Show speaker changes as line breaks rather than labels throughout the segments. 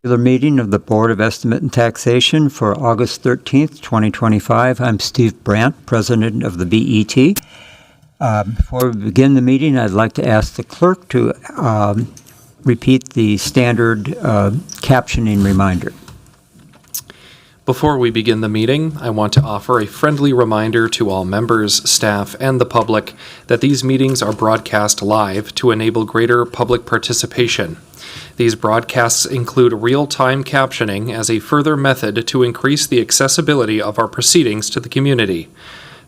Regular meeting of the Board of Estimate and Taxation for August 13th, 2025. I'm Steve Brandt, President of the BET. Before we begin the meeting, I'd like to ask the clerk to repeat the standard captioning reminder.
Before we begin the meeting, I want to offer a friendly reminder to all members, staff, and the public that these meetings are broadcast live to enable greater public participation. These broadcasts include real-time captioning as a further method to increase the accessibility of our proceedings to the community.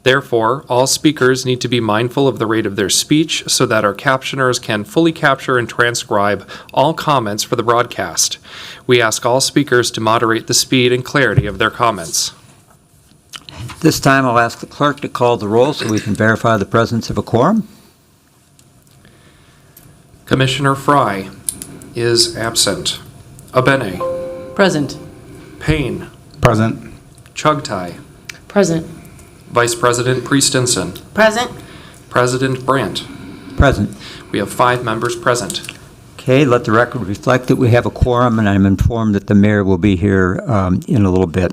Therefore, all speakers need to be mindful of the rate of their speech so that our captioners can fully capture and transcribe all comments for the broadcast. We ask all speakers to moderate the speed and clarity of their comments.
This time I'll ask the clerk to call the roll so we can verify the presence of a quorum.
Commissioner Fry is absent. Abene.
Present.
Payne.
Present.
Chugtai.
Present.
Vice President Priestinson.
Present.
President Brandt.
Present.
We have 5 members present.
Okay, let the record reflect that we have a quorum, and I'm informed that the mayor will be here in a little bit.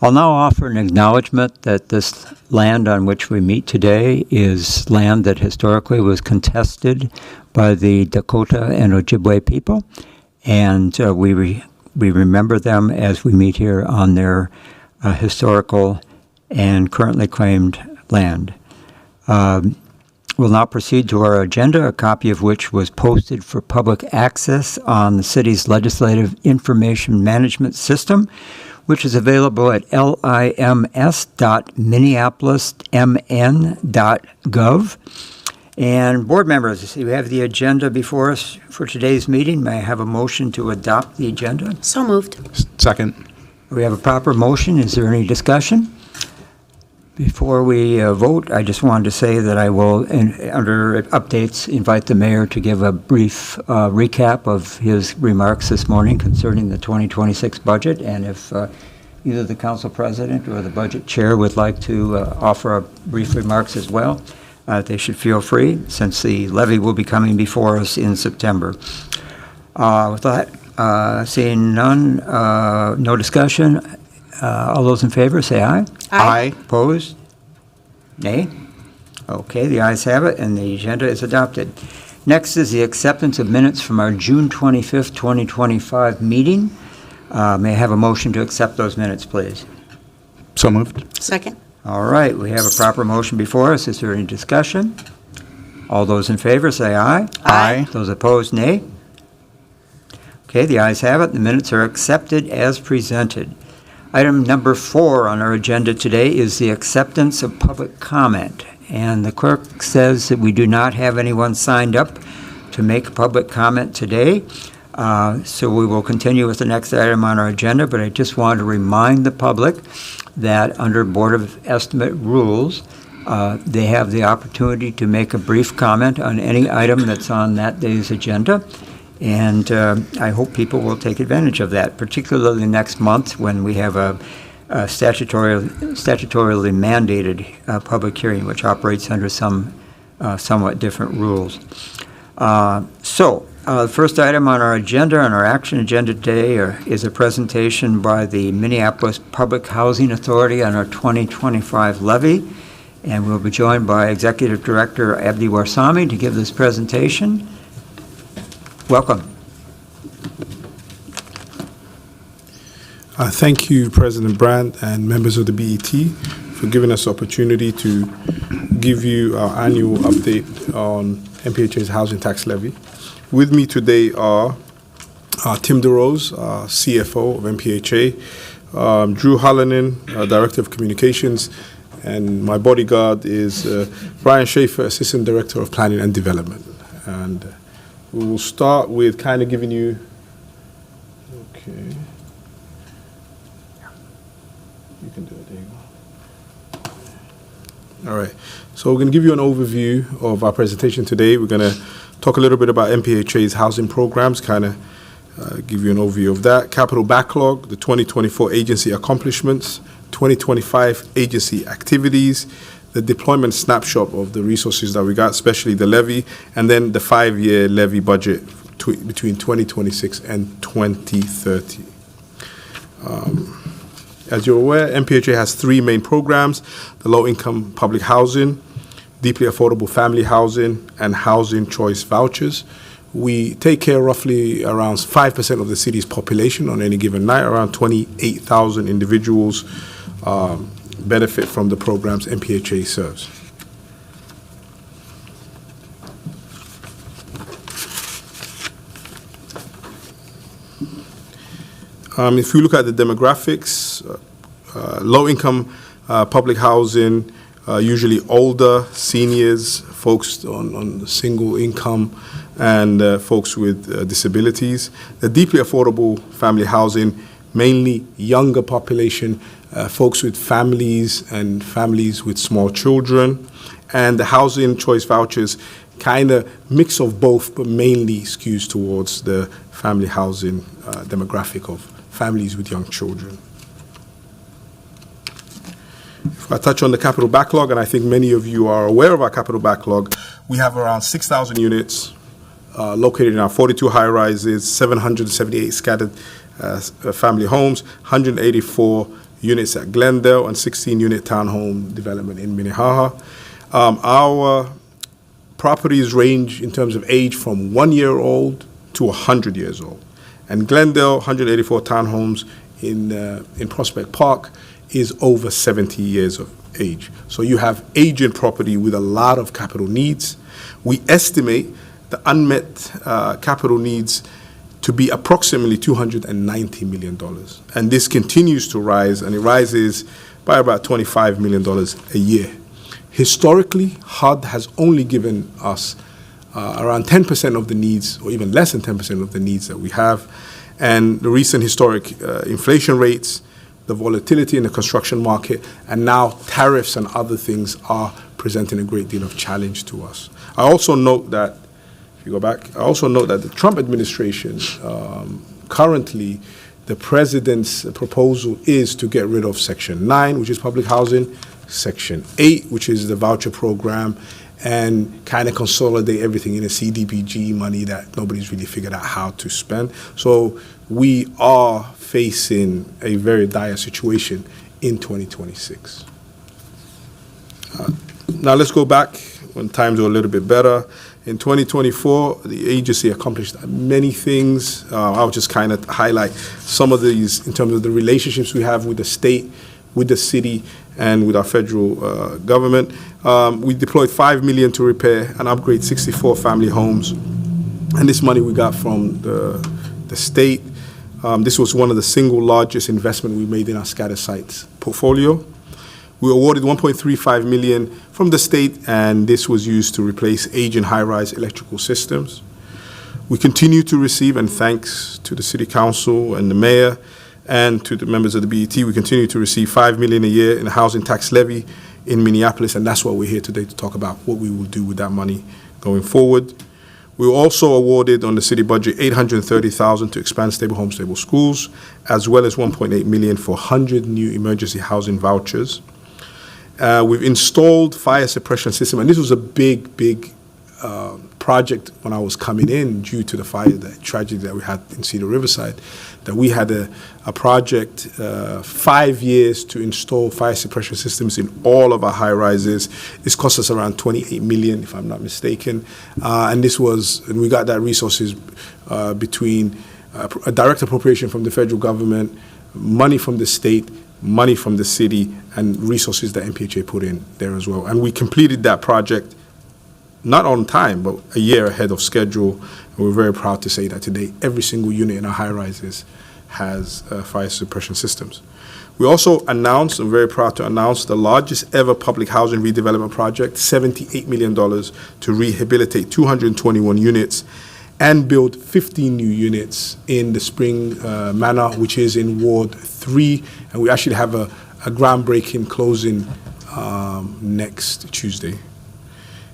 I'll now offer an acknowledgement that this land on which we meet today is land that historically was contested by the Dakota and Ojibwe people, and we remember them as we meet here on their historical and currently claimed land. We'll now proceed to our agenda, a copy of which was posted for public access on the city's Legislative Information Management System, which is available at lims.minneapolismn.gov. And board members, we have the agenda before us for today's meeting. May I have a motion to adopt the agenda?
So moved.
Second.
We have a proper motion. Is there any discussion? Before we vote, I just wanted to say that I will, under updates, invite the mayor to give a brief recap of his remarks this morning concerning the 2026 budget. And if either the council president or the budget chair would like to offer brief remarks as well, they should feel free, since the levy will be coming before us in September. With that, seeing none, no discussion. All those in favor, say aye.
Aye.
Opposed? Nay? Okay, the ayes have it, and the agenda is adopted. Next is the acceptance of minutes from our June 25th, 2025 meeting. May I have a motion to accept those minutes, please?
So moved.
Second.
All right, we have a proper motion before us. Is there any discussion? All those in favor, say aye.
Aye.
Those opposed, nay? Okay, the ayes have it. The minutes are accepted as presented. Item number 4 on our agenda today is the acceptance of public comment. And the clerk says that we do not have anyone signed up to make public comment today. So we will continue with the next item on our agenda, but I just wanted to remind the public that under Board of Estimate rules, they have the opportunity to make a brief comment on any item that's on that day's agenda. And I hope people will take advantage of that, particularly next month when we have a statutorily mandated public hearing, which operates under some somewhat different rules. The first item on our agenda, on our action agenda today, is a presentation by the Minneapolis Public Housing Authority on our 2025 levy. And we'll be joined by Executive Director Abdi Warsami to give this presentation. Welcome.
Thank you, President Brandt and members of the BET, for giving us the opportunity to give you our annual update on MPHA's housing tax levy. With me today are Tim DeRose, CFO of MPHA, Drew Hallinan, Director of Communications, and my bodyguard is Brian Schaefer, Assistant Director of Planning and Development. And we will start with kind of giving you, okay. You can do it, there you go. All right, so we're going to give you an overview of our presentation today. We're going to talk a little bit about MPHA's housing programs, kind of give you an overview of that. Capital backlog, the 2024 agency accomplishments, 2025 agency activities, the deployment snapshot of the resources that we got, especially the levy, and then the 5-year levy budget between 2026 and 2030. As you're aware, MPHA has three main programs: the low-income public housing, deeply affordable family housing, and housing choice vouchers. We take care roughly around 5% of the city's population on any given night. Around 28,000 individuals benefit from the programs MPHA serves. If you look at the demographics, low-income public housing, usually older, seniors, folks on single income, and folks with disabilities. The deeply affordable family housing, mainly younger population, folks with families and families with small children. And the housing choice vouchers, kind of mix of both, but mainly skews towards the family housing demographic of families with young children. If I touch on the capital backlog, and I think many of you are aware of our capital backlog, we have around 6,000 units located in our 42 high-rises, 778 scattered family homes, 184 units at Glendale, and 16-unit townhome development in Minnehaha. Our properties range in terms of age from 1 year old to 100 years old. And Glendale, 184 townhomes in Prospect Park, is over 70 years of age. So you have aging property with a lot of capital needs. We estimate the unmet capital needs to be approximately $290 million. And this continues to rise, and it rises by about $25 million a year. Historically, HUD has only given us around 10% of the needs, or even less than 10% of the needs that we have. And the recent historic inflation rates, the volatility in the construction market, and now tariffs and other things are presenting a great deal of challenge to us. I also note that, if you go back, I also note that the Trump administration, currently, the president's proposal is to get rid of Section 9, which is public housing, Section 8, which is the voucher program, and kind of consolidate everything in a CDBG money that nobody's really figured out how to spend. So we are facing a very dire situation in 2026. Now let's go back when times were a little bit better. In 2024, the agency accomplished many things. I'll just kind of highlight some of these in terms of the relationships we have with the state, with the city, and with our federal government. We deployed $5 million to repair and upgrade 64 family homes. And this money we got from the state. This was one of the single largest investment we made in our scattered sites portfolio. We awarded $1.35 million from the state, and this was used to replace aging high-rise electrical systems. We continue to receive, and thanks to the City Council and the Mayor and to the members of the BET, we continue to receive $5 million a year in the housing tax levy in Minneapolis, and that's what we're here today to talk about, what we will do with that money going forward. We were also awarded on the city budget $830,000 to expand stable homes, stable schools, as well as $1.8 million for 100 new emergency housing vouchers. We've installed fire suppression system, and this was a big project when I was coming in due to the fire, the tragedy that we had in Cedar Riverside, that we had a project, 5 years to install fire suppression systems in all of our high-rises. This cost us around $28 million, if I'm not mistaken. And we got that resources between a direct appropriation from the federal government, money from the state, money from the city, and resources that MPHA put in there as well. And we completed that project not on time, but a year ahead of schedule. And we're very proud to say that today every single unit in our high-rises has fire suppression systems. We also announced, I'm very proud to announce, the largest ever public housing redevelopment project, $78 million to rehabilitate 221 units and build 15 new units in the Spring Manor, which is in Ward 3. And we actually have a groundbreaking closing next Tuesday.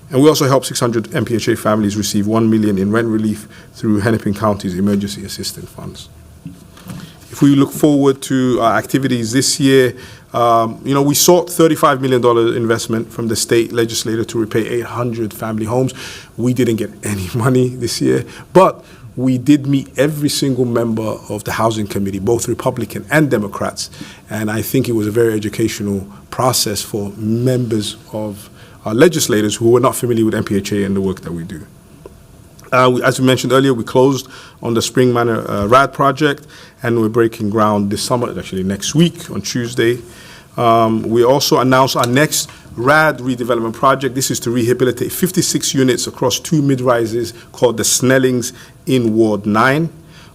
And we also helped 600 MPHA families receive $1 million in rent relief through Hennepin County's Emergency Assistance Funds. If we look forward to our activities this year, we sought $35 million investment from the state legislature to repair 800 family homes. We didn't get any money this year, but we did meet every single member of the Housing Committee, both Republican and Democrats, and I think it was a very educational process for members of our legislators who were not familiar with MPHA and the work that we do. As we mentioned earlier, we closed on the Spring Manor RAD project, and we're breaking ground this summer, actually next week on Tuesday. We also announced our next RAD redevelopment project. This is to rehabilitate 56 units across 2 mid-rises called the Snellings in Ward 9.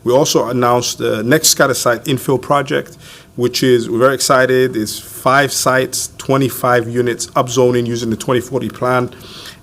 We also announced the next scatter site infill project, which is, we're very excited, is 5 sites, 25 units, upzoning using the 2040 plan.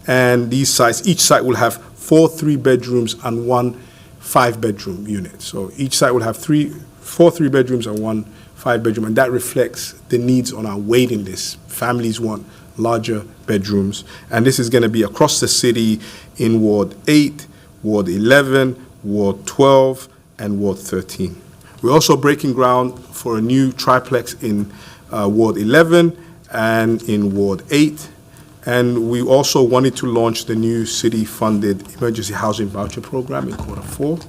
And these sites, each site will have 4 3-bedrooms and 1 5-bedroom unit. So each site will have 4 3-bedrooms and 1 5-bedroom, and that reflects the needs on our waiting list. Families want larger bedrooms, and this is going to be across the city in Ward 8, Ward 11, Ward 12, and Ward 13. We're also breaking ground for a new triplex in Ward 11 and in Ward 8. And we also wanted to launch the new city-funded emergency housing voucher program in Q4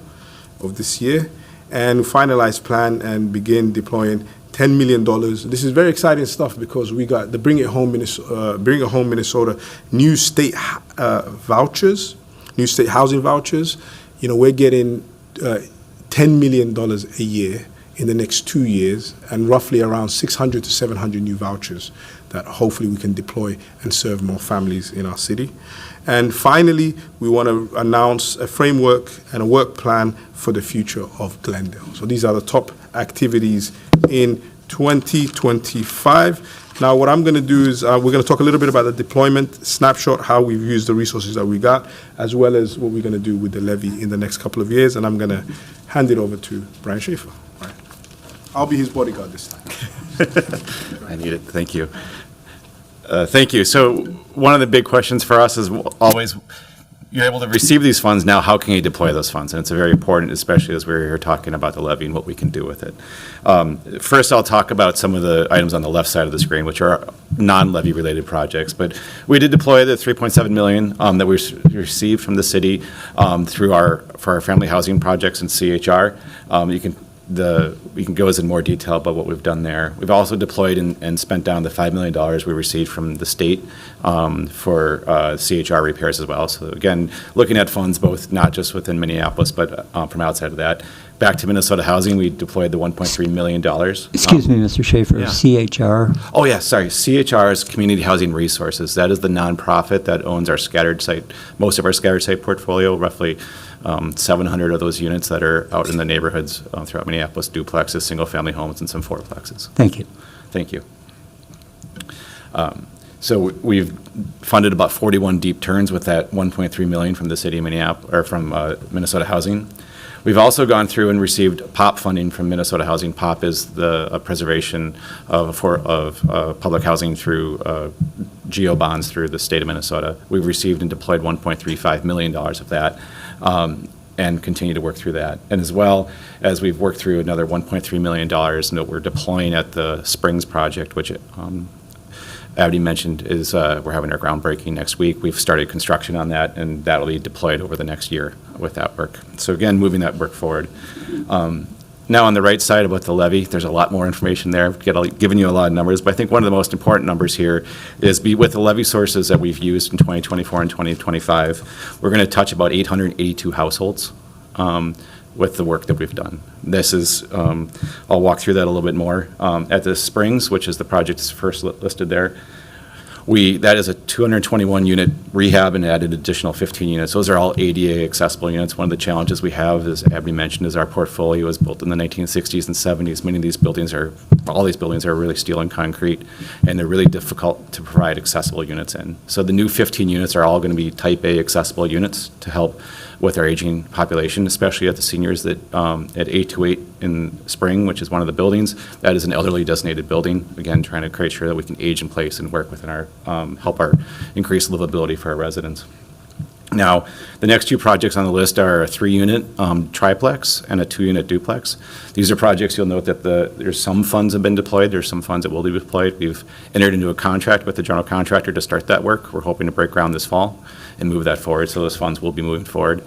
of this year, and finalize plan and begin deploying $10 million. This is very exciting stuff because we got the Bring It Home Minnesota new state vouchers, new state housing vouchers. You know, we're getting $10 million a year in the next 2 years, and roughly around 600 to 700 new vouchers that hopefully we can deploy and serve more families in our city. And finally, we want to announce a framework and a work plan for the future of Glendale. So these are the top activities in 2025. Now, what I'm going to do is we're going to talk a little bit about the deployment snapshot, how we've used the resources that we got, as well as what we're going to do with the levy in the next couple of years. And I'm going to hand it over to Brian Schaefer. All right. I'll be his bodyguard this time.
I need it. Thank you. Thank you. So one of the big questions for us is always, you're able to receive these funds now, how can you deploy those funds? And it's very important, especially as we're here talking about the levy and what we can do with it. First, I'll talk about some of the items on the left side of the screen, which are non-levy related projects. But we did deploy the $3.7 million that we received from the city for our family housing projects in CHR. We can go in more detail about what we've done there. We've also deployed and spent down the $5 million we received from the state for CHR repairs as well. So again, looking at funds both not just within Minneapolis, but from outside of that. Back to Minnesota Housing, we deployed the $1.3 million.
Excuse me, Mr. Schaefer,
yeah.
CHR?
Oh, yeah, sorry. CHR is Community Housing Resources. That is the nonprofit that owns our scattered site, most of our scattered site portfolio, roughly 700 of those units that are out in the neighborhoods throughout Minneapolis, duplexes, single-family homes, and some fourplexes.
Thank you.
Thank you. So we've funded about 41 deep turns with that $1.3 million from the city of Minneapolis, or from Minnesota Housing. We've also gone through and received POP funding from Minnesota Housing. POP is the preservation of public housing through GEO bonds through the state of Minnesota. We've received and deployed $1.35 million of that. And continue to work through that. And as well as we've worked through another $1.3 million that we're deploying at the Springs project, which Abdi mentioned is we're having our groundbreaking next week. We've started construction on that, and that'll be deployed over the next year with that work. So again, moving that work forward. Now on the right side about the levy, there's a lot more information there. I've given you a lot of numbers, but I think one of the most important numbers here is with the levy sources that we've used in 2024 and 2025, we're going to touch about 882 households with the work that we've done. This is, I'll walk through that a little bit more. At the Springs, which is the project that's first listed there, that is a 221 unit rehab and added additional 15 units. Those are all ADA accessible units. One of the challenges we have, as Abby mentioned, is our portfolio was built in the 1960s and 70s. Many of these buildings all these buildings are really steel and concrete, and they're really difficult to provide accessible units in. So the new 15 units are all going to be type A accessible units to help with our aging population, especially at the seniors that at 828 in Spring, which is one of the buildings. That is an elderly designated building. Again, trying to create sure that we can age in place and work within our, help our increase livability for our residents. Now, the next two projects on the list are a 3-unit triplex and a 2-unit duplex. These are projects you'll note that there's some funds have been deployed. There's some funds that will be deployed. We've entered into a contract with the general contractor to start that work. We're hoping to break ground this fall and move that forward, so those funds will be moving forward.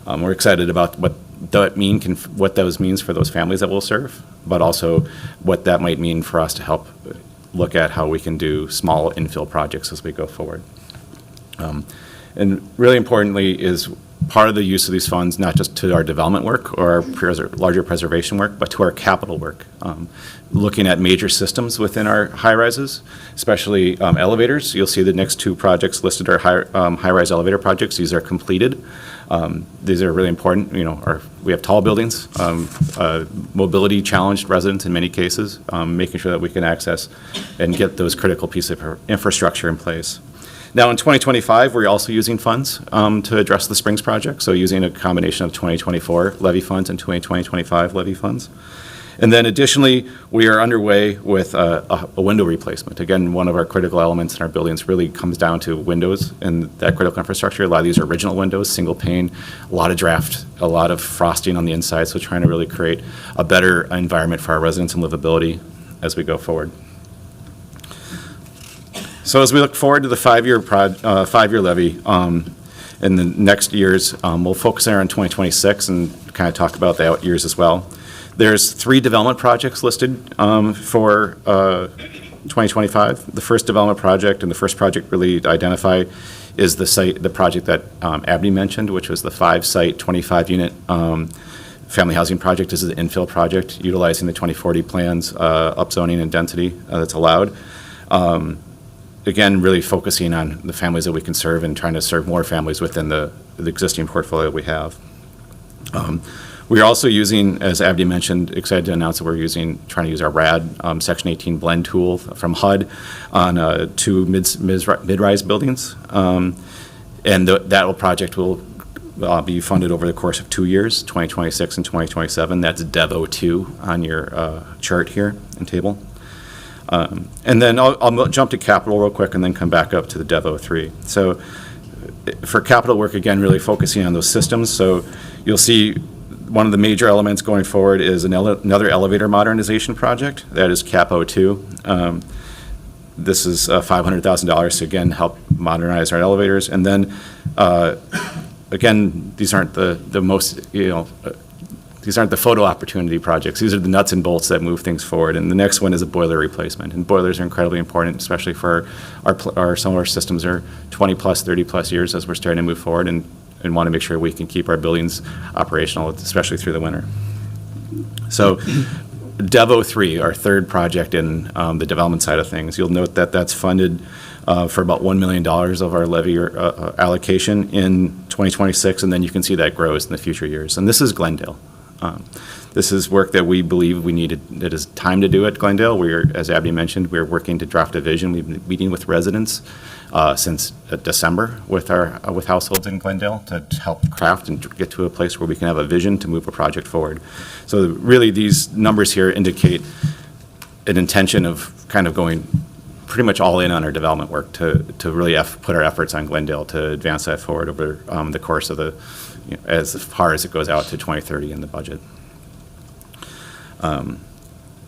We're excited about what what those means for those families that we'll serve, but also what that might mean for us to help look at how we can do small infill projects as we go forward. And really importantly is part of the use of these funds, not just to our development work or our larger preservation work, but to our capital work. Looking at major systems within our high-rises, especially elevators. You'll see the next two projects listed are high-rise elevator projects. These are completed. These are really important. We have tall buildings, mobility challenged residents in many cases, making sure that we can access and get those critical pieces of infrastructure in place. Now in 2025, we're also using funds to address the Springs project, so using a combination of 2024 levy funds and 2025 levy funds. And then additionally, we are underway with a window replacement. Again, one of our critical elements in our buildings really comes down to windows and that critical infrastructure. A lot of these are original windows, single pane, a lot of draft, a lot of frosting on the inside, so trying to really create a better environment for our residents and livability as we go forward. So as we look forward to the five-year levy in the next years, we'll focus there on 2026 and kind of talk about the out years as well. There's 3 development projects listed for 2025. The first development project and the first project really to identify is the project that Abdi mentioned, which was the 5-site, 25-unit family housing project. This is an infill project utilizing the 2040 plans, upzoning and density that's allowed. Again, really focusing on the families that we can serve and trying to serve more families within the existing portfolio we have. We are also using, as Abdi mentioned, excited to announce that we're trying to use our RAD Section 18 blend tool from HUD on 2 mid-rise buildings. And that project will be funded over the course of 2 years, 2026 and 2027. That's Devo 2 on your chart here and table. And then I'll jump to capital real quick and then come back up to the Devo 3. So for capital work, again, really focusing on those systems. So you'll see one of the major elements going forward is another elevator modernization project. That is Capo 2. This is $500,000 to, again, help modernize our elevators. And then, again, these aren't the most, these aren't the photo opportunity projects. These are the nuts and bolts that move things forward. And the next one is a boiler replacement. And boilers are incredibly important, especially for some of our systems are 20 plus, 30 plus years as we're starting to move forward and want to make sure we can keep our buildings operational, especially through the winter. So Devo 3, our third project in the development side of things, you'll note that that's funded for about $1 million of our levy allocation in 2026, and then you can see that grows in the future years. And this is Glendale. This is work that we believe we needed. It is time to do at Glendale. As Abdi mentioned, we're working to draft a vision. We've been meeting with residents since December with households in Glendale to help craft and get to a place where we can have a vision to move a project forward. So really, these numbers here indicate an intention of kind of going pretty much all in on our development work to really put our efforts on Glendale to advance that forward over the course of as far as it goes out to 2030 in the budget.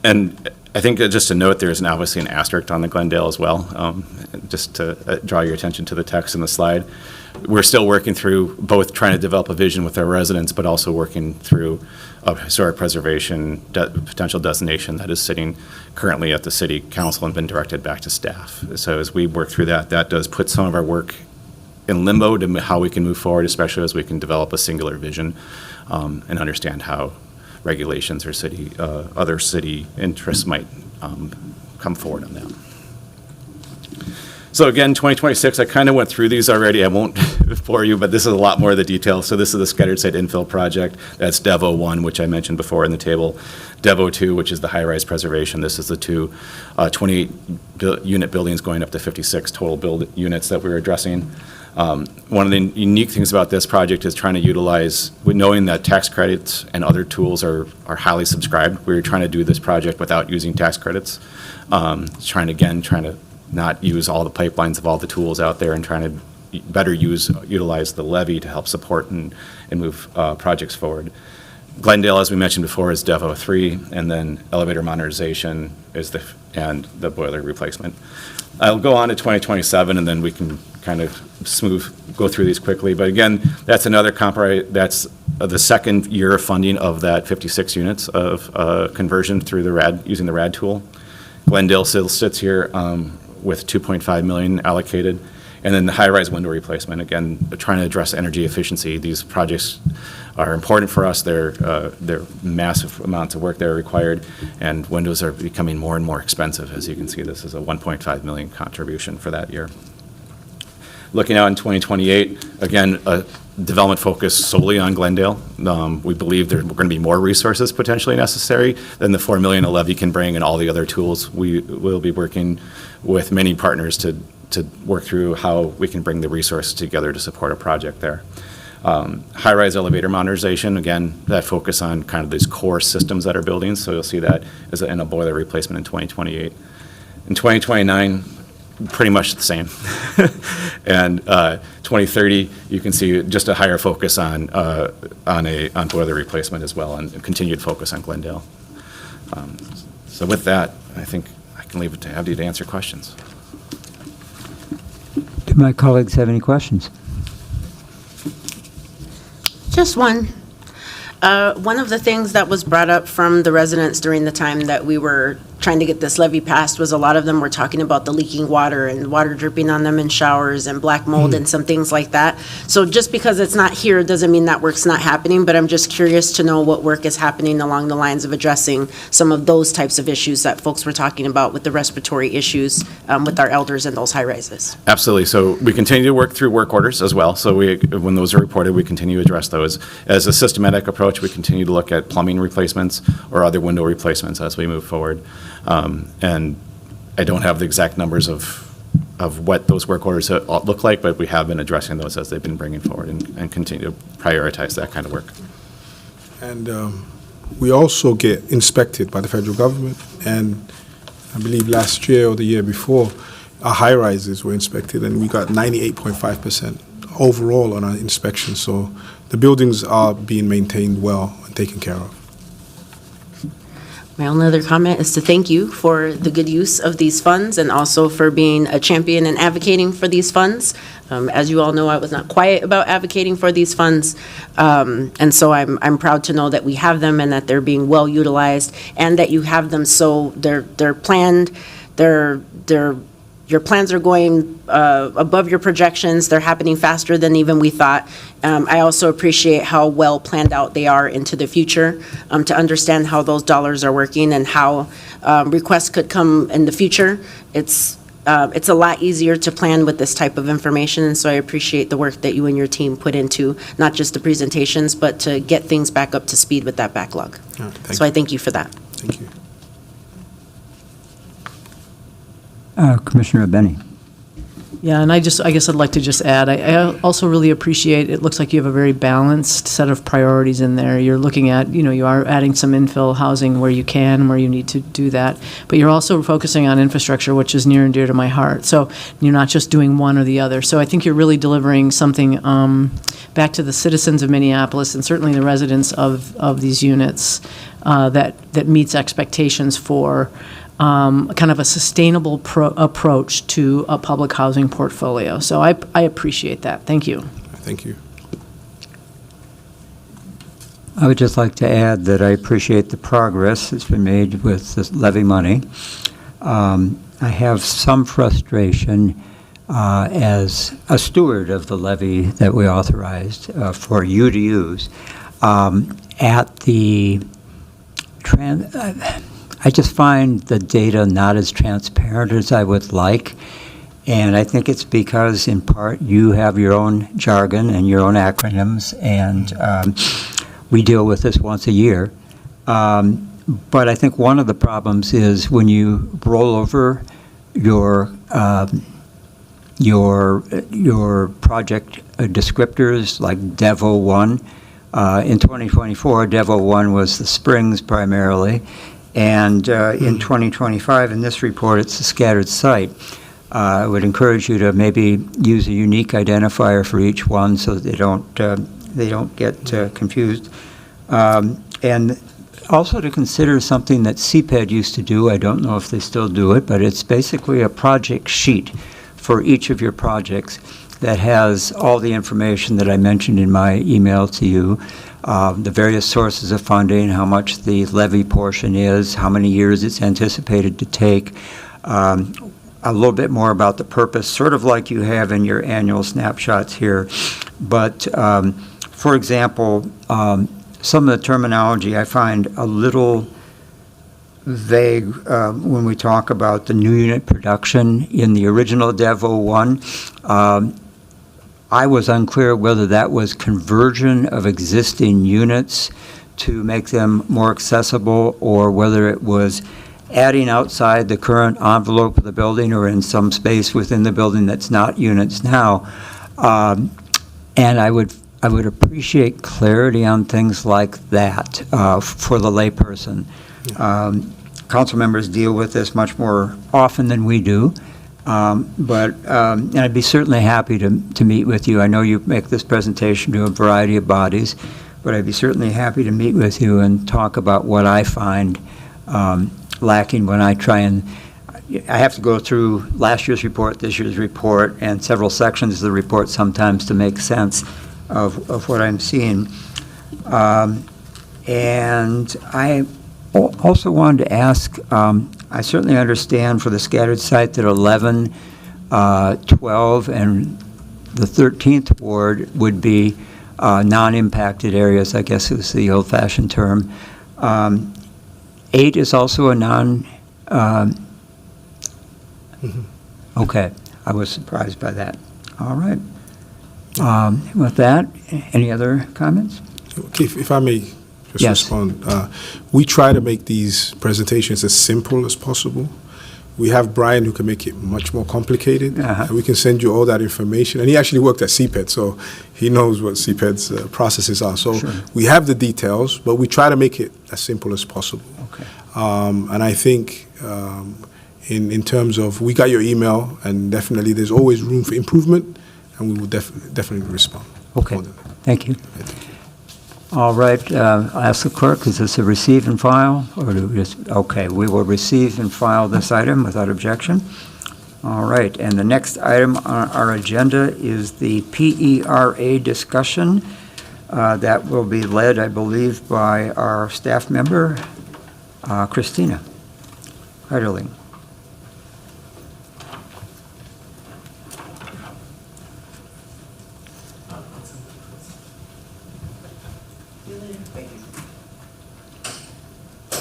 And I think just to note, there's obviously an asterisk on the Glendale as well, just to draw your attention to the text in the slide. We're still working through both trying to develop a vision with our residents, but also working through a historic preservation potential designation that is sitting currently at the city council and been directed back to staff. So as we work through that does put some of our work in limbo to how we can move forward, especially as we can develop a singular vision and understand how regulations or other city interests might come forward on that. So again, 2026, I kind of went through these already. I won't bore you, but this is a lot more of the details. So this is the scattered site infill project. That's Devo 1, which I mentioned before in the table. Devo 2, which is the high-rise preservation. This is the two 28-unit buildings going up to 56 total units that we're addressing. One of the unique things about this project is trying to utilize, knowing that tax credits and other tools are highly subscribed. We're trying to do this project without using tax credits. Trying to not use all the pipelines of all the tools out there and trying to better utilize the levy to help support and move projects forward. Glendale, as we mentioned before, is Devo 3, and then elevator modernization is and the boiler replacement. I'll go on to 2027, and then we can kind of go through these quickly. But again, that's another that's the second year of funding of that 56 units of conversion through the RAD, using the RAD tool. Glendale still sits here with $2.5 million allocated. And then the high-rise window replacement, again, trying to address energy efficiency. These projects are important for us. They're massive amounts of work that are required, and windows are becoming more and more expensive. As you can see, this is a $1.5 million contribution for that year. Looking out in 2028, again, a development focus solely on Glendale. We believe there are going to be more resources potentially necessary than the $4 million a levy can bring and all the other tools. We will be working with many partners to work through how we can bring the resources together to support a project there. High-rise elevator modernization, again, that focus on kind of these core systems that are buildings, so you'll see that as in a boiler replacement in 2028. In 2029, pretty much the same. And 2030, you can see just a higher focus on boiler replacement as well, and a continued focus on Glendale. So with that, I think I can leave it to Abdi to answer questions.
Do my colleagues have any questions?
Just one. One of the things that was brought up from the residents during the time that we were trying to get this levy passed was a lot of them were talking about the leaking water and water dripping on them in showers and black mold and some things like that. So just because it's not here doesn't mean that work's not happening, but I'm just curious to know what work is happening along the lines of addressing some of those types of issues that folks were talking about with the respiratory issues with our elders in those high rises.
Absolutely. So we continue to work through work orders as well. So when those are reported, we continue to address those. As a systematic approach, we continue to look at plumbing replacements or other window replacements as we move forward. And I don't have the exact numbers of what those work orders look like, but we have been addressing those as they've been bringing forward and continue to prioritize that kind of work.
And we also get inspected by the federal government, and I believe last year or the year before, our high rises were inspected, and we got 98.5% overall on our inspection. So the buildings are being maintained well and taken care of.
My only other comment is to thank you for the good use of these funds and also for being a champion and advocating for these funds. As you all know, I was not quiet about advocating for these funds. And so I'm proud to know that we have them and that they're being well utilized and that you have them so they're planned, your plans are going above your projections. They're happening faster than even we thought. I also appreciate how well planned out they are into the future to understand how those dollars are working and how requests could come in the future. It's a lot easier to plan with this type of information, and so I appreciate the work that you and your team put into not just the presentations, but to get things back up to speed with that backlog. So I thank you for that.
Thank you.
Commissioner Benny.
Yeah, and I guess I'd like to just add, I also really appreciate, it looks like you have a very balanced set of priorities in there. You're looking at, you are adding some infill housing where you can, where you need to do that, but you're also focusing on infrastructure, which is near and dear to my heart. So you're not just doing one or the other. So I think you're really delivering something back to the citizens of Minneapolis and certainly the residents of these units that meets expectations for kind of a sustainable approach to a public housing portfolio. So I appreciate that. Thank you.
Thank you.
I would just like to add that I appreciate the progress that's been made with this levy money. I have some frustration as a steward of the levy that we authorized for you to use at the I just find the data not as transparent as I would like, and I think it's because, in part, you have your own jargon and your own acronyms, and we deal with this once a year. But I think one of the problems is when you roll over your project descriptors, like Devo 1. In 2024, Devo 1 was the springs primarily. And in 2025, in this report, it's a scattered site. I would encourage you to maybe use a unique identifier for each one so that they don't get confused. And also to consider something that CPED used to do. I don't know if they still do it, but it's basically a project sheet for each of your projects that has all the information that I mentioned in my email to you, the various sources of funding, how much the levy portion is, how many years it's anticipated to take, a little bit more about the purpose, sort of like you have in your annual snapshots here. But, for example, some of the terminology I find a little vague when we talk about the new unit production in the original Dev 01. I was unclear whether that was conversion of existing units to make them more accessible, or whether it was adding outside the current envelope of the building or in some space within the building that's not units now. And I would appreciate clarity on things like that for the layperson. Council members deal with this much more often than we do, and I'd be certainly happy to meet with you. I know you make this presentation to a variety of bodies, but I'd be certainly happy to meet with you and talk about what I find lacking when I try and I have to go through last year's report, this year's report, and several sections of the report sometimes to make sense of what I'm seeing. And I also wanted to ask, I certainly understand for the scattered site that 11, 12, and the 13th ward would be non-impacted areas, I guess is the old-fashioned term. 8 is also a non, okay, I was surprised by that. All right. With that, any other comments?
Okay, if I may just
Yes.
respond. We try to make these presentations as simple as possible. We have Brian who can make it much more complicated.
Uh-huh.
And we can send you all that information. And he actually worked at CPED, so he knows what CPED's processes are. So
Sure.
we have the details, but we try to make it as simple as possible.
Okay.
And I think in terms of, we got your email, and definitely there's always room for improvement, and we will definitely respond.
Okay,
More than-
thank you. All right, I'll ask the clerk, is this a receive and file, or do we just, okay, we will receive and file this item without objection. All right, and the next item on our agenda is the PERA discussion. That will be led, I believe, by our staff member, Christina Heiderling.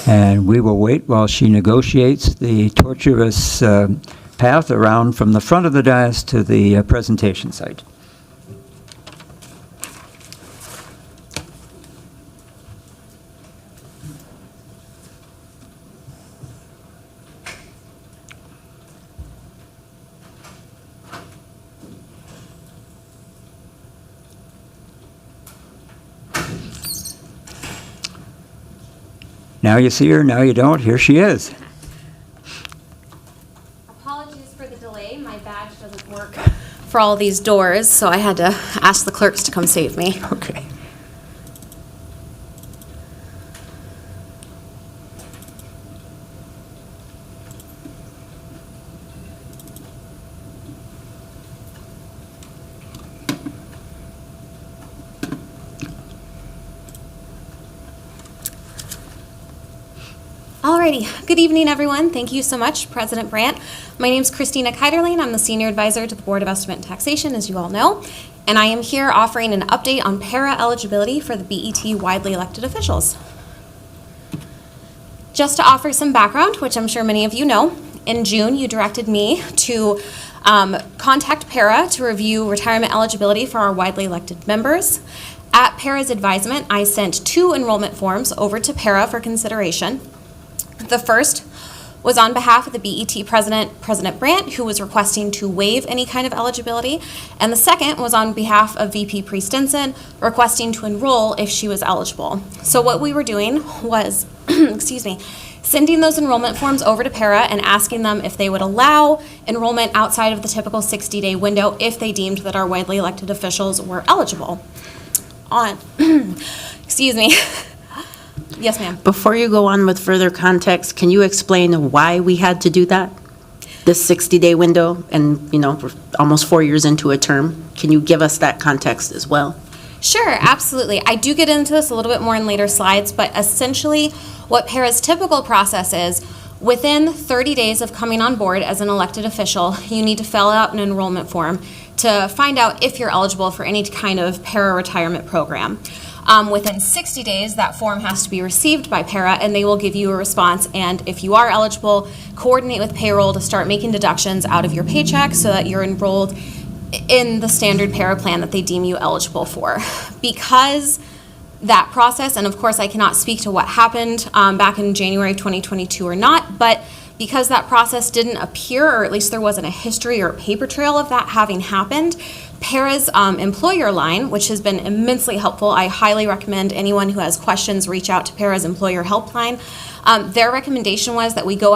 And we will wait while she negotiates the tortuous path around from the front of the dais to the presentation site. Now you see her, now you don't. Here she is.
Apologies for the delay. My badge doesn't work for all these doors, so I had to ask the clerks to come save me.
Okay.
Alrighty, good evening, everyone. Thank you so much, President Brandt. My name is Christina Keiderling. I'm the Senior Advisor to the Board of Estimate and Taxation, as you all know, and I am here offering an update on para eligibility for the BET widely elected officials. Just to offer some background, which I'm sure many of you know, in June you directed me to contact para to review retirement eligibility for our widely elected members. At para's advisement, I sent 2 enrollment forms over to para for consideration. The first was on behalf of the BET President, President Brandt, who was requesting to waive any kind of eligibility, and the second was on behalf of VP Priest-Stinson, requesting to enroll if she was eligible. So what we were doing was, excuse me, sending those enrollment forms over to para and asking them if they would allow enrollment outside of the typical 60-day window if they deemed that our widely elected officials were eligible. Excuse me. Yes, ma'am.
Before you go on with further context, can you explain why we had to do that? This 60-day window and, we're almost 4 years into a term. Can you give us that context as well?
Sure, absolutely. I do get into this a little bit more in later slides, but essentially what PARA's typical process is, within 30 days of coming on board as an elected official, you need to fill out an enrollment form to find out if you're eligible for any kind of para retirement program. Within 60 days, that form has to be received by para, and they will give you a response. And if you are eligible, coordinate with payroll to start making deductions out of your paycheck so that you're enrolled in the standard para plan that they deem you eligible for. Because that process, and of course I cannot speak to what happened back in January 2022 or not, but because that process didn't appear, or at least there wasn't a history or a paper trail of that having happened, PARA's employer line, which has been immensely helpful, I highly recommend anyone who has questions reach out to PARA's employer helpline. Their recommendation was that we go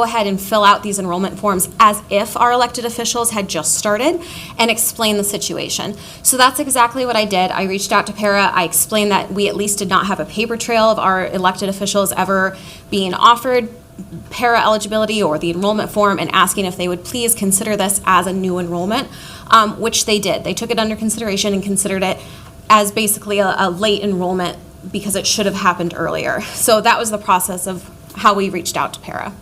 ahead and fill out these enrollment forms as if our elected officials had just started and explain the situation. So that's exactly what I did. I reached out to PARA. I explained that we at least did not have a paper trail of our elected officials ever being offered para eligibility or the enrollment form, and asking if they would please consider this as a new enrollment, which they did. They took it under consideration and considered it as basically a late enrollment because it should have happened earlier. So that was the process of how we reached out to para.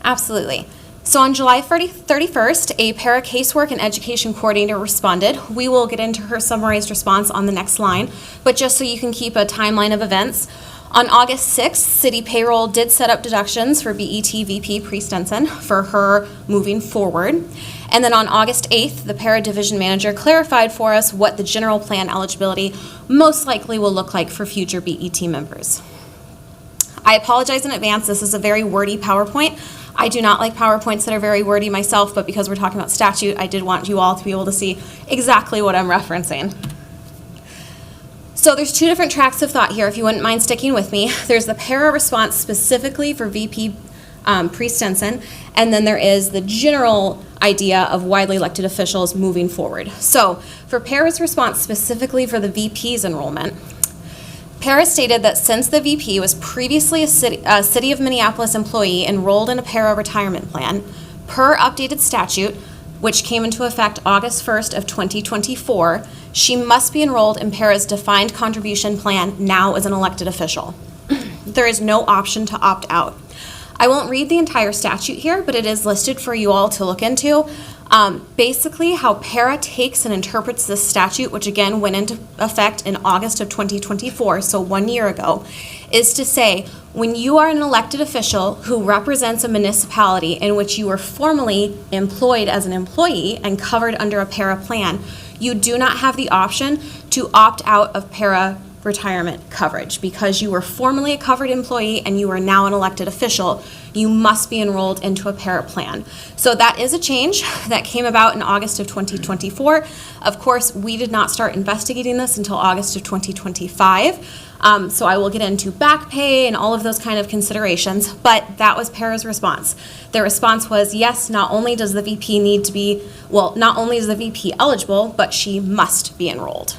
Absolutely. So on July 31st, a para casework and education coordinator responded. We will get into her summarized response on the next line, but just so you can keep a timeline of events, on August 6th, City Payroll did set up deductions for BET VP Pre-Stenson for her moving forward. And then on August 8th, the Para Division Manager clarified for us what the general plan eligibility most likely will look like for future BET members. I apologize in advance. This is a very wordy PowerPoint. I do not like PowerPoints that are very wordy myself, but because we're talking about statute, I did want you all to be able to see exactly what I'm referencing. So there's two different tracks of thought here, if you wouldn't mind sticking with me. There's the para response specifically for VP Pre-Stenson, and then there is the general idea of widely elected officials moving forward. So for para's response specifically for the VP's enrollment, para stated that since the VP was previously a City of Minneapolis employee enrolled in a para retirement plan, per updated statute, which came into effect August 1st of 2024, she must be enrolled in PARA's defined contribution plan now as an elected official. There is no option to opt out. I won't read the entire statute here, but it is listed for you all to look into. Basically, how PARA takes and interprets this statute, which again went into effect in August of 2024, so 1 year ago, is to say when you are an elected official who represents a municipality in which you were formally employed as an employee and covered under a PARA plan, you do not have the option to opt out of PARA retirement coverage because you were formerly a covered employee and you are now an elected official. You must be enrolled into a PARA plan. So that is a change that came about in August of 2024. Of course, we did not start investigating this until August of 2025. So I will get into back pay and all of those kind of considerations, but that was PARA's response. Their response was, yes, not only does the VP need to be, well, not only is the VP eligible, but she must be enrolled.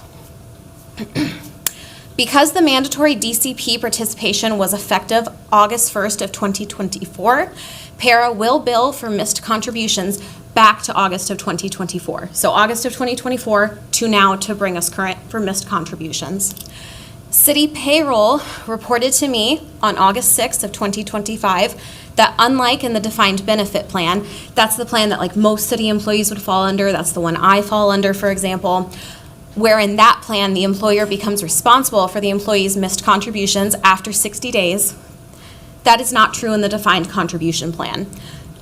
Because the mandatory DCP participation was effective August 1st of 2024, PARA will bill for missed contributions back to August of 2024. So August of 2024 to now to bring us current for missed contributions. City Payroll reported to me on August 6th of 2025 that unlike in the defined benefit plan, that's the plan that like most city employees would fall under, that's the one I fall under, for example, where in that plan the employer becomes responsible for the employee's missed contributions after 60 days. That is not true in the defined contribution plan.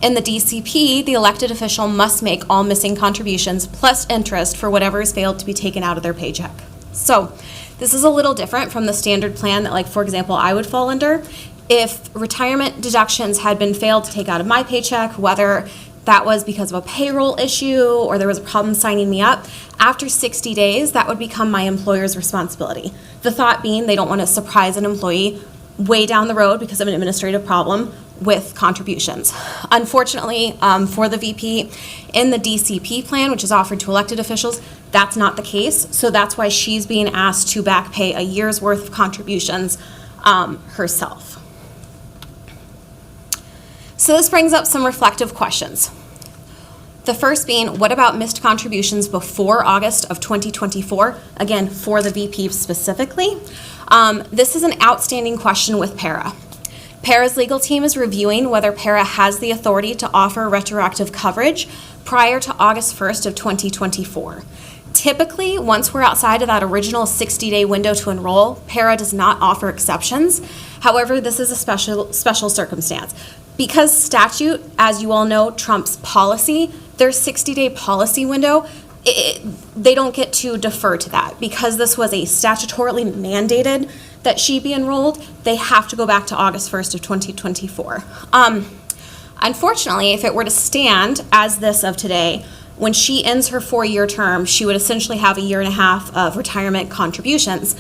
In the DCP, the elected official must make all missing contributions plus interest for whatever is failed to be taken out of their paycheck. So this is a little different from the standard plan that, like, for example, I would fall under. If retirement deductions had been failed to take out of my paycheck, whether that was because of a payroll issue or there was a problem signing me up, after 60 days, that would become my employer's responsibility. The thought being they don't want to surprise an employee way down the road because of an administrative problem with contributions. Unfortunately, for the VP, in the DCP plan, which is offered to elected officials, that's not the case. So that's why she's being asked to back pay a year's worth of contributions herself. So this brings up some reflective questions. The first being, what about missed contributions before August of 2024? Again, for the VP specifically. This is an outstanding question with PARA. PARA's legal team is reviewing whether PARA has the authority to offer retroactive coverage prior to August 1st of 2024. Typically, once we're outside of that original 60-day window to enroll, PARA does not offer exceptions. However, this is a special circumstance. Because statute, as you all know, trumps policy, their 60-day policy window, they don't get to defer to that. Because this was a statutorily mandated that she be enrolled, they have to go back to August 1st of 2024. Unfortunately, if it were to stand as this of today, when she ends her 4-year term, she would essentially have a year and a half of retirement contributions.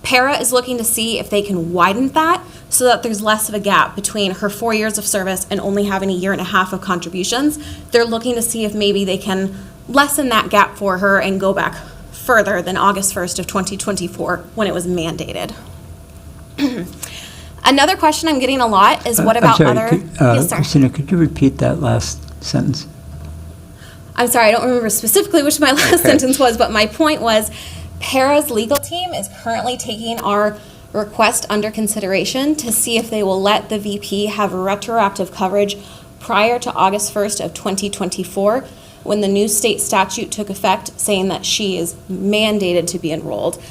PARA is looking to see if they can widen that so that there's less of a gap between her 4 years of service and only having a year and a half of contributions. They're looking to see if maybe they can lessen that gap for her and go back further than August 1st of 2024 when it was mandated. Another question I'm getting a lot is what about other... Yes, sir.
Christina, could you repeat that last sentence?
I'm sorry, I don't remember specifically which my last sentence was, but my point was PARA's legal team is currently taking our request under consideration to see if they will let the VP have retroactive coverage prior to August 1st of 2024 when the new state statute took effect saying that she is mandated to be enrolled.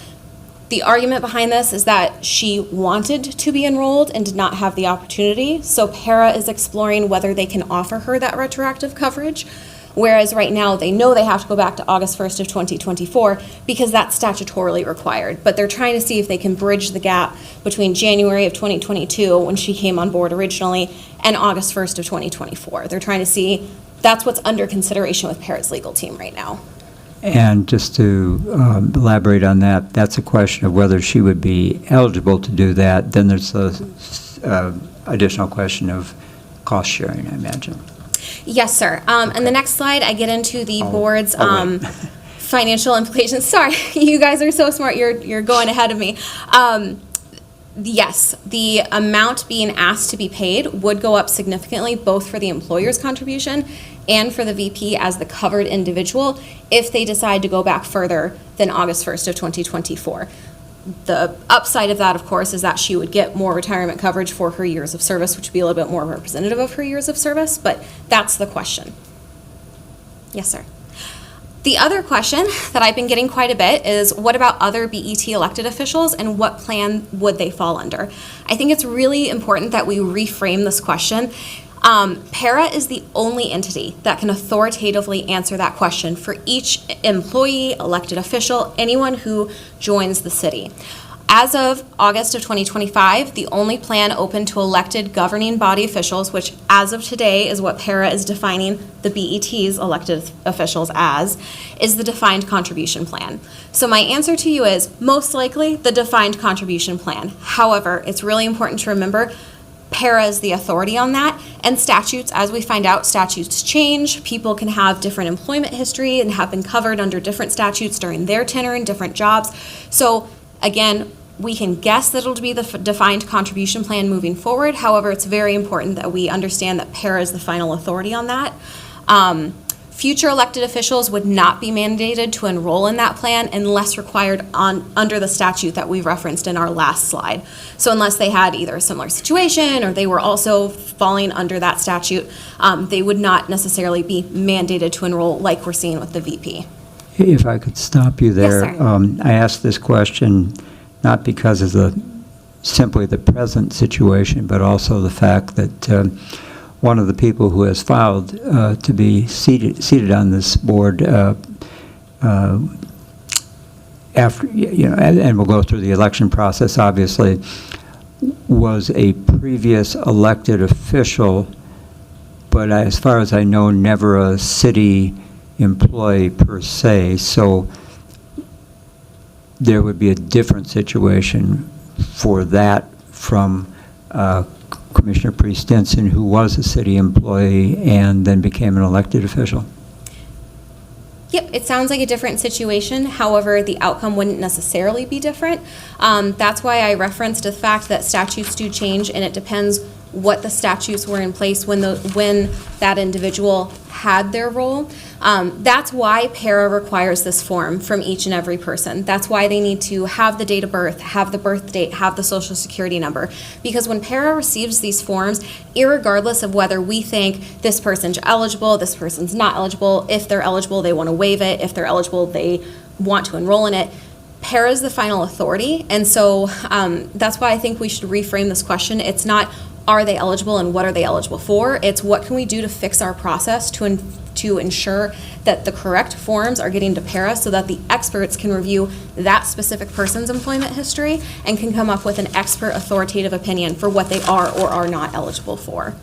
The argument behind this is that she wanted to be enrolled and did not have the opportunity, so PARA is exploring whether they can offer her that retroactive coverage, whereas right now they know they have to go back to August 1st of 2024 because that's statutorily required. But they're trying to see if they can bridge the gap between January of 2022, when she came on board originally, and August 1st of 2024. They're trying to see, that's what's under consideration with PARA's legal team right now.
And just to elaborate on that, that's a question of whether she would be eligible to do that. Then there's the additional question of cost sharing, I imagine.
Yes, sir. And the next slide, I get into the board's financial implications. Sorry, you guys are so smart. You're going ahead of me. Yes, the amount being asked to be paid would go up significantly, both for the employer's contribution and for the VP as the covered individual, if they decide to go back further than August 1st of 2024. The upside of that, of course, is that she would get more retirement coverage for her years of service, which would be a little bit more representative of her years of service, but that's the question. Yes, sir. The other question that I've been getting quite a bit is, what about other BET elected officials and what plan would they fall under? I think it's really important that we reframe this question. PARA is the only entity that can authoritatively answer that question for each employee, elected official, anyone who joins the city. As of August of 2025, the only plan open to elected governing body officials, which as of today is what PARA is defining the BET's elected officials as, is the defined contribution plan. So my answer to you is most likely the defined contribution plan. However, it's really important to remember PARA is the authority on that, and statutes, as we find out, statutes change. People can have different employment history and have been covered under different statutes during their tenure in different jobs. So again, we can guess that it'll be the defined contribution plan moving forward. However, it's very important that we understand that PARA is the final authority on that. Future elected officials would not be mandated to enroll in that plan unless required under the statute that we referenced in our last slide. So unless they had either a similar situation or they were also falling under that statute, they would not necessarily be mandated to enroll like we're seeing with the VP.
If I could stop you there.
Yes, sir.
I asked this question not because of simply the present situation, but also the fact that one of the people who has filed to be seated on this board after, and we'll go through the election process, obviously, was a previous elected official, but as far as I know, never a city employee per se. So there would be a different situation for that from Commissioner Priest Stinson, who was a city employee and then became an elected official?
Yep, it sounds like a different situation. However, the outcome wouldn't necessarily be different. That's why I referenced the fact that statutes do change, and it depends what the statutes were in place when that individual had their role. That's why PARA requires this form from each and every person. That's why they need to have the date of birth, have the birth date, have the social security number. Because when PARA receives these forms, irregardless of whether we think this person's eligible, this person's not eligible, if they're eligible, they want to waive it, if they're eligible, they want to enroll in it, PARA is the final authority. And so that's why I think we should reframe this question. It's not, are they eligible and what are they eligible for? It's what can we do to fix our process to ensure that the correct forms are getting to PARA so that the experts can review that specific person's employment history and can come up with an expert authoritative opinion for what they are or are not eligible for.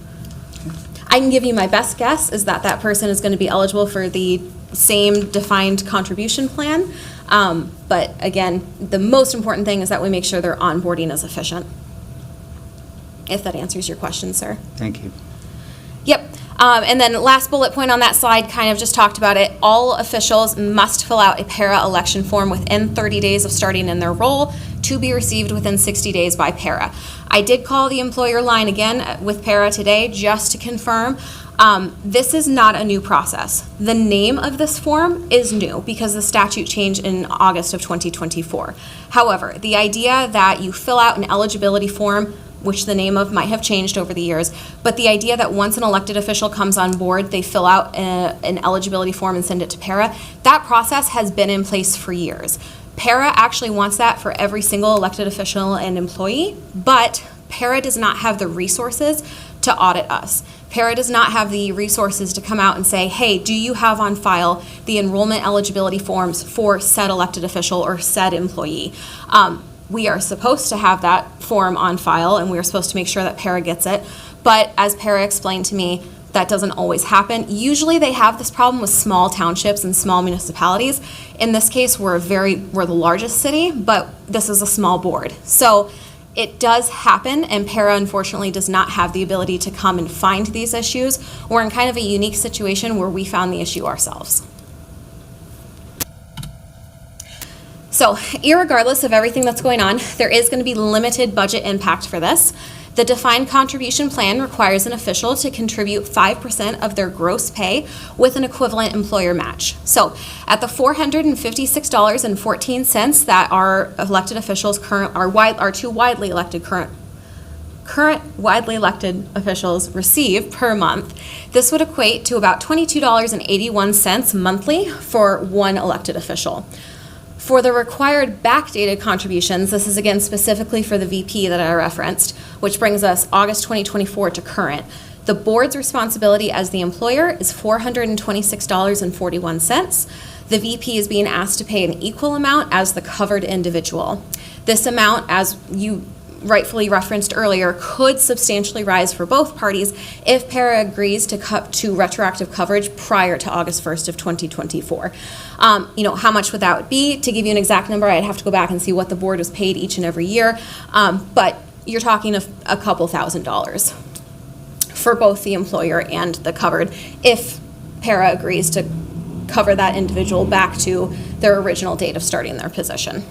I can give you my best guess is that that person is going to be eligible for the same defined contribution plan. But again, the most important thing is that we make sure their onboarding is efficient. If that answers your question, sir.
Thank you.
Yep. And then last bullet point on that slide kind of just talked about it. All officials must fill out a PARA election form within 30 days of starting in their role to be received within 60 days by PARA. I did call the employer line again with PARA today just to confirm. This is not a new process. The name of this form is new because the statute changed in August of 2024. However, the idea that you fill out an eligibility form, which the name of might have changed over the years, but the idea that once an elected official comes on board, they fill out an eligibility form and send it to PARA, that process has been in place for years. PARA actually wants that for every single elected official and employee, but PARA does not have the resources to audit us. PARA does not have the resources to come out and say, hey, do you have on file the enrollment eligibility forms for said elected official or said employee? We are supposed to have that form on file, and we are supposed to make sure that PARA gets it. But as PARA explained to me, that doesn't always happen. Usually they have this problem with small townships and small municipalities. In this case, we're the largest city, but this is a small board. So it does happen, and PARA unfortunately does not have the ability to come and find these issues. We're in kind of a unique situation where we found the issue ourselves. So, irregardless of everything that's going on, there is going to be limited budget impact for this. The defined contribution plan requires an official to contribute 5% of their gross pay with an equivalent employer match. So, at the $456.14 that our elected officials our two widely elected current widely elected officials receive per month, this would equate to about $22.81 monthly for one elected official. For the required backdated contributions, this is again specifically for the VP that I referenced, which brings us August 2024 to current. The board's responsibility as the employer is $426.41. The VP is being asked to pay an equal amount as the covered individual. This amount, as you rightfully referenced earlier, could substantially rise for both parties if PARA agrees to retroactive coverage prior to August 1st of 2024. How much would that be? To give you an exact number, I'd have to go back and see what the board was paid each and every year, but you're talking a couple $1,000s for both the employer and the covered if PARA agrees to cover that individual back to their original date of starting their position.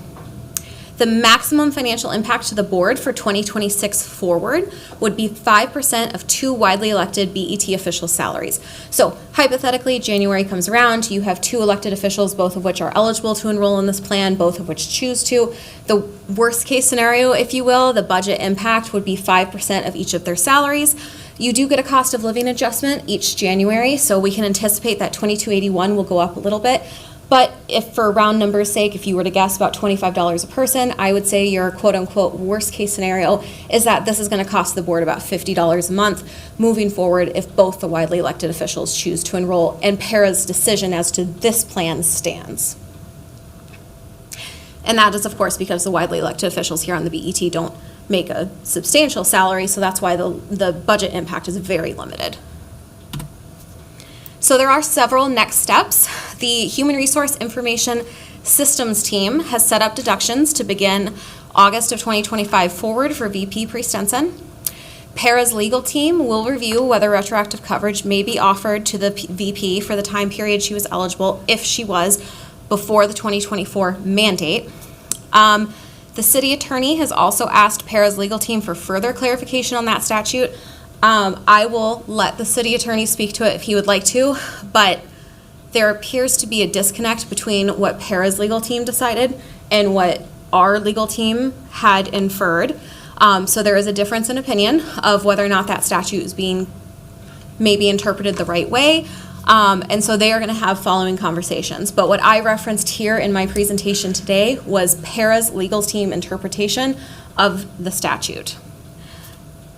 The maximum financial impact to the board for 2026 forward would be 5% of two widely elected BET official salaries. So hypothetically, January comes around, you have two elected officials, both of which are eligible to enroll in this plan, both of which choose to. The worst case scenario, if you will, the budget impact would be 5% of each of their salaries. You do get a cost of living adjustment each January, so we can anticipate that $22.81 will go up a little bit. But if for round numbers sake, if you were to guess about $25 a person, I would say your quote unquote worst case scenario is that this is going to cost the board about $50 a month moving forward if both the widely elected officials choose to enroll and PARA's decision as to this plan stands. And that is, of course, because the widely elected officials here on the BET don't make a substantial salary, so that's why the budget impact is very limited. So there are several next steps. The Human Resource Information Systems team has set up deductions to begin August of 2025 forward for VP Priest Stinson. Para's legal team will review whether retroactive coverage may be offered to the VP for the time period she was eligible, if she was, before the 2024 mandate. The city attorney has also asked Para's legal team for further clarification on that statute. I will let the city attorney speak to it if he would like to, but there appears to be a disconnect between what Para's legal team decided and what our legal team had inferred. So there is a difference in opinion of whether or not that statute is being maybe interpreted the right way. And so they are going to have following conversations. But what I referenced here in my presentation today was Para's legal team interpretation of the statute.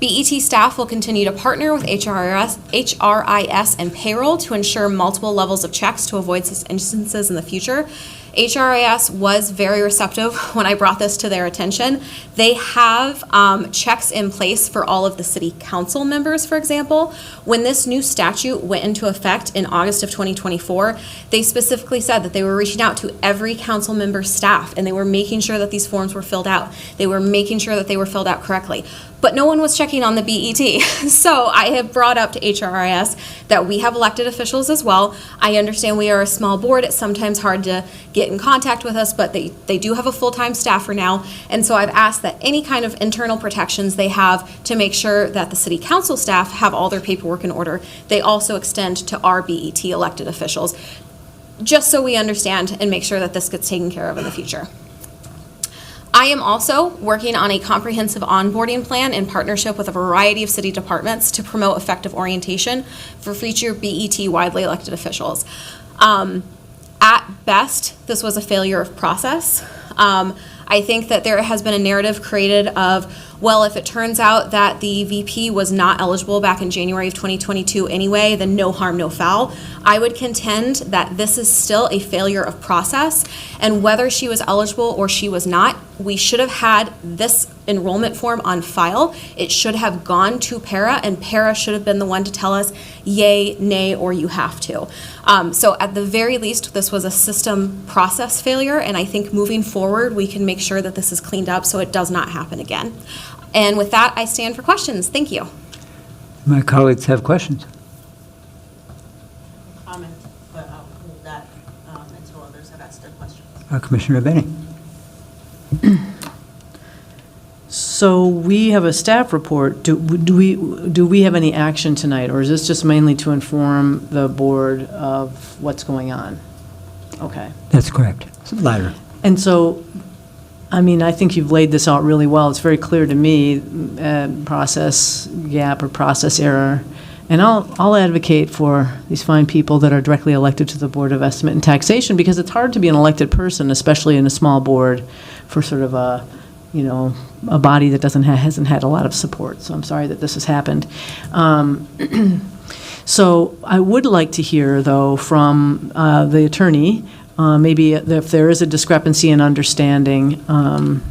BET staff will continue to partner with HRIS and payroll to ensure multiple levels of checks to avoid such instances in the future. HRIS was very receptive when I brought this to their attention. They have checks in place for all of the city council members, for example. When this new statute went into effect in August of 2024, they specifically said that they were reaching out to every council member's staff and they were making sure that these forms were filled out. They were making sure that they were filled out correctly. But no one was checking on the BET. So I have brought up to HRIS that we have elected officials as well. I understand we are a small board. It's sometimes hard to get in contact with us, but they do have a full-time staffer now. And so I've asked that any kind of internal protections they have to make sure that the city council staff have all their paperwork in order, they also extend to our BET elected officials, just so we understand and make sure that this gets taken care of in the future. I am also working on a comprehensive onboarding plan in partnership with a variety of city departments to promote effective orientation for future BET widely elected officials. At best, this was a failure of process. I think that there has been a narrative created of, well, if it turns out that the VP was not eligible back in January of 2022 anyway, then no harm, no foul. I would contend that this is still a failure of process, and whether she was eligible or she was not, we should have had this enrollment form on file. It should have gone to Para, and Para should have been the one to tell us yay, nay, or you have to. So at the very least, this was a system process failure, and I think moving forward, we can make sure that this is cleaned up so it does not happen again. And with that, I stand for questions. Thank you.
My colleagues have questions.
Comment, but I'll hold that until others have asked their questions.
Commissioner Benny.
So we have a staff report. Do we have any action tonight, or is this just mainly to inform the board of what's going on? Okay.
That's correct. It's the latter.
And so, I mean, I think you've laid this out really well. It's very clear to me, process gap or process error. And I'll advocate for these fine people that are directly elected to the Board of Estimate and Taxation, because it's hard to be an elected person, especially in a small board, for sort of a, you know, a body that hasn't had a lot of support. So I'm sorry that this has happened. So I would like to hear, though, from the attorney, maybe if there is a discrepancy in understanding, and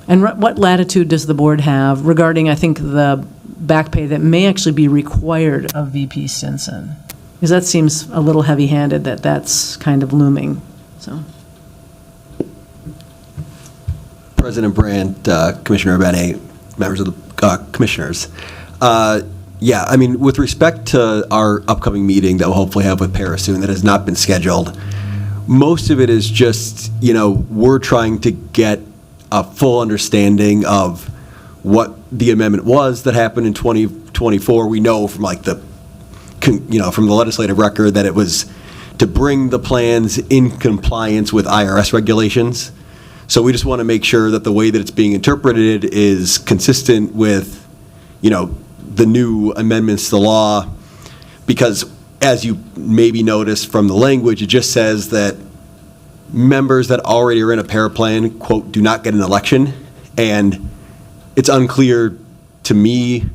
what latitude does the board have regarding, I think, the back pay that may actually be required of VP Stinson? Because that seems a little heavy-handed, that's kind of looming, so.
President Brandt, Commissioner Bennett, members of the commissioners. Yeah, I mean, with respect to our upcoming meeting that we'll hopefully have with Para soon that has not been scheduled, most of it is just, you know, we're trying to get a full understanding of what the amendment was that happened in 2024. We know from like the, you know, from the legislative record that it was to bring the plans in compliance with IRS regulations. So we just want to make sure that the way that it's being interpreted is consistent with, you know, the new amendments to the law, because as you maybe noticed from the language, it just says that members that already are in a Para plan, quote, do not get an election. And it's unclear to me,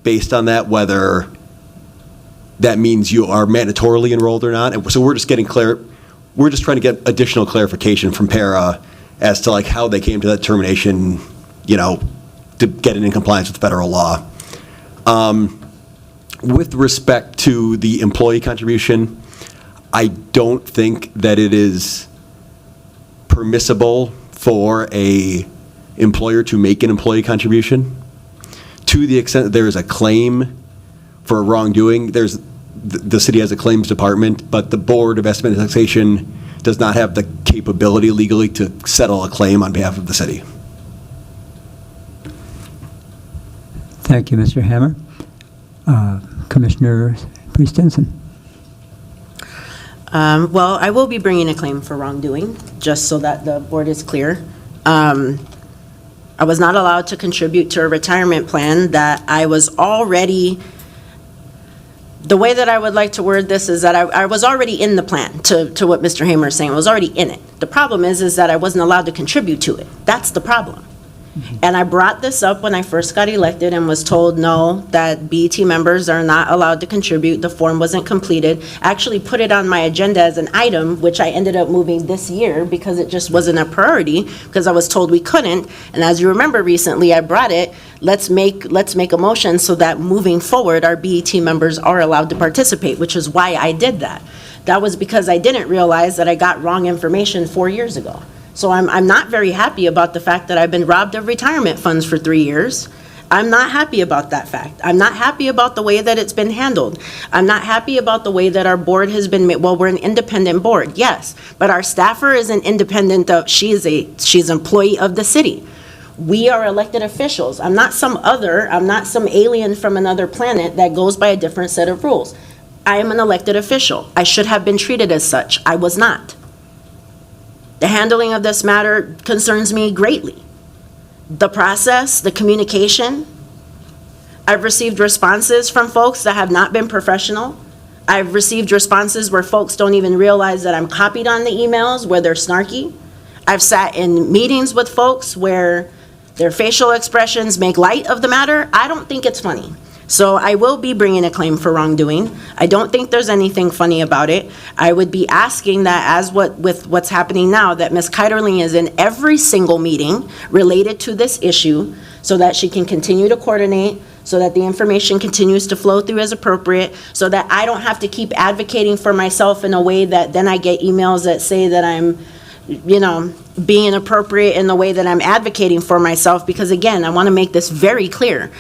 based on that, whether that means you are mandatorily enrolled or not. And so we're just getting we're just trying to get additional clarification from Para as to like how they came to that determination, you know, to get it in compliance with federal law. With respect to the employee contribution, I don't think that it is permissible for a employer to make an employee contribution to the extent that there is a claim for wrongdoing, the city has a claims department, but the Board of Estimate and Taxation does not have the capability legally to settle a claim on behalf of the city.
Thank you, Mr. Hammer. Commissioner Priest-Stinson.
Well, I will be bringing a claim for wrongdoing, just so that the board is clear. I was not allowed to contribute to a retirement plan that I was already, the way that I would like to word this is that I was already in the plan, to what Mr. Hamer is saying. I was already in it. The problem is that I wasn't allowed to contribute to it. That's the problem. And I brought this up when I first got elected and was told, no, that BET members are not allowed to contribute. The form wasn't completed. I actually put it on my agenda as an item, which I ended up moving this year because it just wasn't a priority, because I was told we couldn't. And as you remember recently, I brought it, let's make a motion so that moving forward, our BET members are allowed to participate, which is why I did that. That was because I didn't realize that I got wrong information 4 years ago. So I'm not very happy about the fact that I've been robbed of retirement funds for 3 years. I'm not happy about that fact. I'm not happy about the way that it's been handled. I'm not happy about the way that our board has been made. Well, we're an independent board, yes, but our staffer is an independent, she's an employee of the city. We are elected officials. I'm not some alien from another planet that goes by a different set of rules. I am an elected official. I should have been treated as such. I was not. The handling of this matter concerns me greatly. The process, the communication. I've received responses from folks that have not been professional. I've received responses where folks don't even realize that I'm copied on the emails, where they're snarky. I've sat in meetings with folks where their facial expressions make light of the matter. I don't think it's funny. So I will be bringing a claim for wrongdoing. I don't think there's anything funny about it. I would be asking that, with what's happening now, that Ms. Keiderling is in every single meeting related to this issue so that she can continue to coordinate, so that the information continues to flow through as appropriate, so that I don't have to keep advocating for myself in a way that then I get emails that say that I'm, being inappropriate in the way that I'm advocating for myself, because again, I want to make this very clear.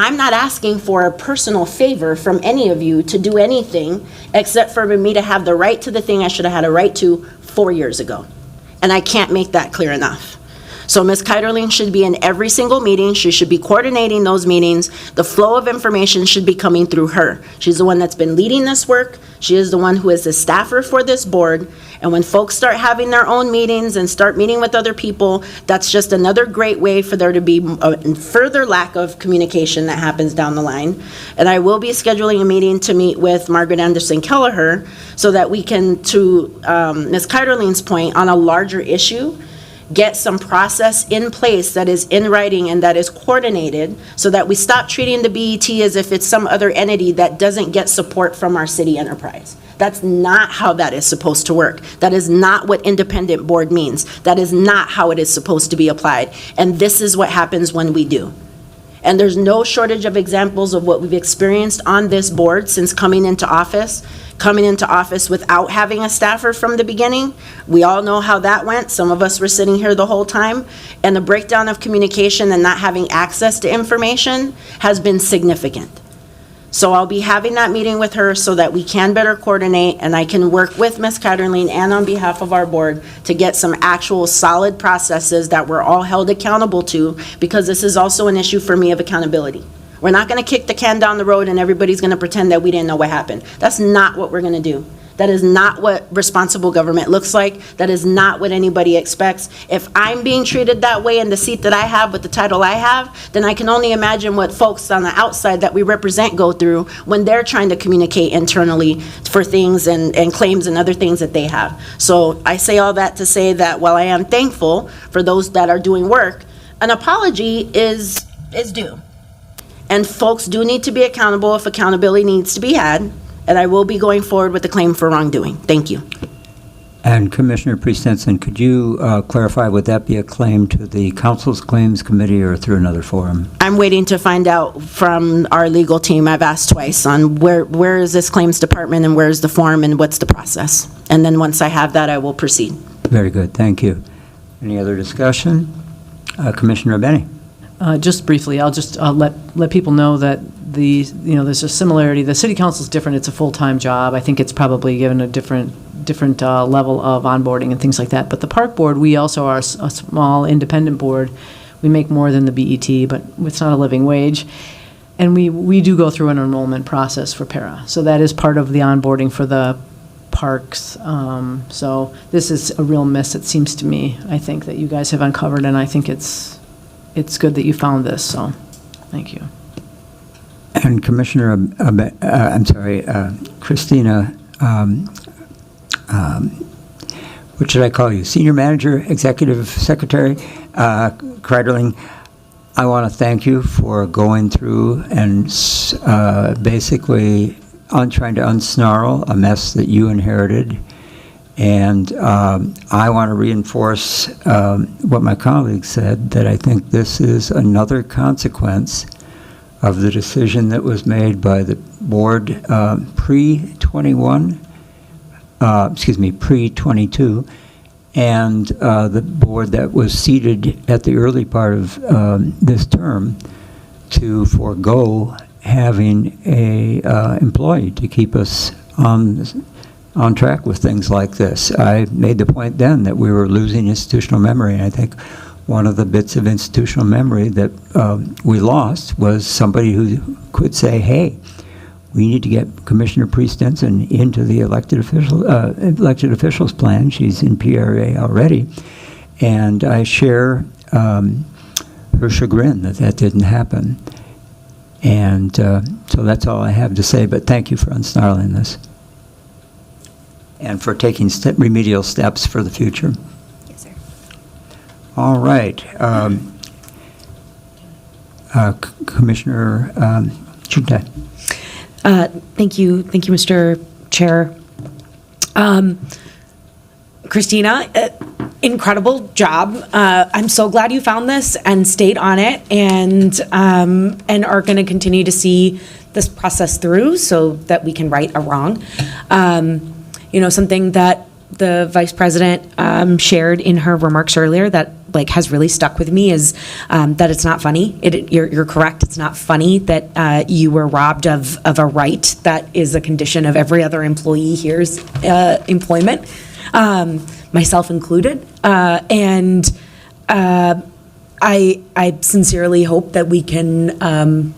I'm not asking for a personal favor from any of you to do anything except for me to have the right to the thing I should have had a right to 4 years ago. And I can't make that clear enough. So Ms. Keiderling should be in every single meeting. She should be coordinating those meetings. The flow of information should be coming through her. She's the one that's been leading this work. She is the one who is the staffer for this board. And when folks start having their own meetings and start meeting with other people, that's just another great way for there to be a further lack of communication that happens down the line. And I will be scheduling a meeting to meet with Margaret Anderson Kelleher so that we can, to Ms. Keiderling's point, on a larger issue, get some process in place that is in writing and that is coordinated so that we stop treating the BET as if it's some other entity that doesn't get support from our city enterprise. That's not how that is supposed to work. That is not what independent board means. That is not how it is supposed to be applied. And this is what happens when we do. And there's no shortage of examples of what we've experienced on this board since coming into office without having a staffer from the beginning. We all know how that went. Some of us were sitting here the whole time. And the breakdown of communication and not having access to information has been significant. So I'll be having that meeting with her so that we can better coordinate and I can work with Ms. Keiderling and on behalf of our board to get some actual solid processes that we're all held accountable to, because this is also an issue for me of accountability. We're not going to kick the can down the road and everybody's going to pretend that we didn't know what happened. That's not what we're going to do. That is not what responsible government looks like. That is not what anybody expects. If I'm being treated that way in the seat that I have with the title I have, then I can only imagine what folks on the outside that we represent go through when they're trying to communicate internally for things and claims and other things that they have. So I say all that to say that while I am thankful for those that are doing work, an apology is due. And folks do need to be accountable if accountability needs to be had. And I will be going forward with the claim for wrongdoing. Thank you.
And Commissioner Priest-Stinson, could you clarify, would that be a claim to the Council's Claims Committee or through another forum?
I'm waiting to find out from our legal team. I've asked twice on where is this claims department and where's the form and what's the process. And then once I have that, I will proceed.
Very good, thank you. Any other discussion? Commissioner Benny?
Just briefly, I'll let people know that there's a similarity. The city council is different. It's a full-time job. I think it's probably given a different level of onboarding and things like that. But the park board, we also are a small independent board. We make more than the BET, but it's not a living wage. And we do go through an enrollment process for para. So that is part of the onboarding for the parks. So this is a real miss, it seems to me, I think, that you guys have uncovered, and I think it's good that you found this, so thank you.
And Commissioner, Christina, what should I call you? Senior Manager, Executive Secretary, Kreiderling, I want to thank you for going through and basically trying to unsnarl a mess that you inherited. And I want to reinforce what my colleague said, that I think this is another consequence of the decision that was made by the board pre-22, and the board that was seated at the early part of this term to forego having a employee to keep us on track with things like this. I made the point then that we were losing institutional memory, and I think one of the bits of institutional memory that we lost was somebody who could say, hey, we need to get Commissioner Priest-Stinson into the elected officials plan. She's in PRA already. And I share her chagrin that didn't happen. And so that's all I have to say, but thank you for unsnarling this and for taking remedial steps for the future.
Yes, sir.
All right. Commissioner Chuntai.
Thank you, Mr. Chair. Christina, incredible job. I'm so glad you found this and stayed on it, and are going to continue to see this process through so that we can right a wrong. Something that the Vice President shared in her remarks earlier that has really stuck with me is that it's not funny. You're correct. It's not funny that you were robbed of a right that is a condition of every other employee here's employment, myself included. And I sincerely hope that we can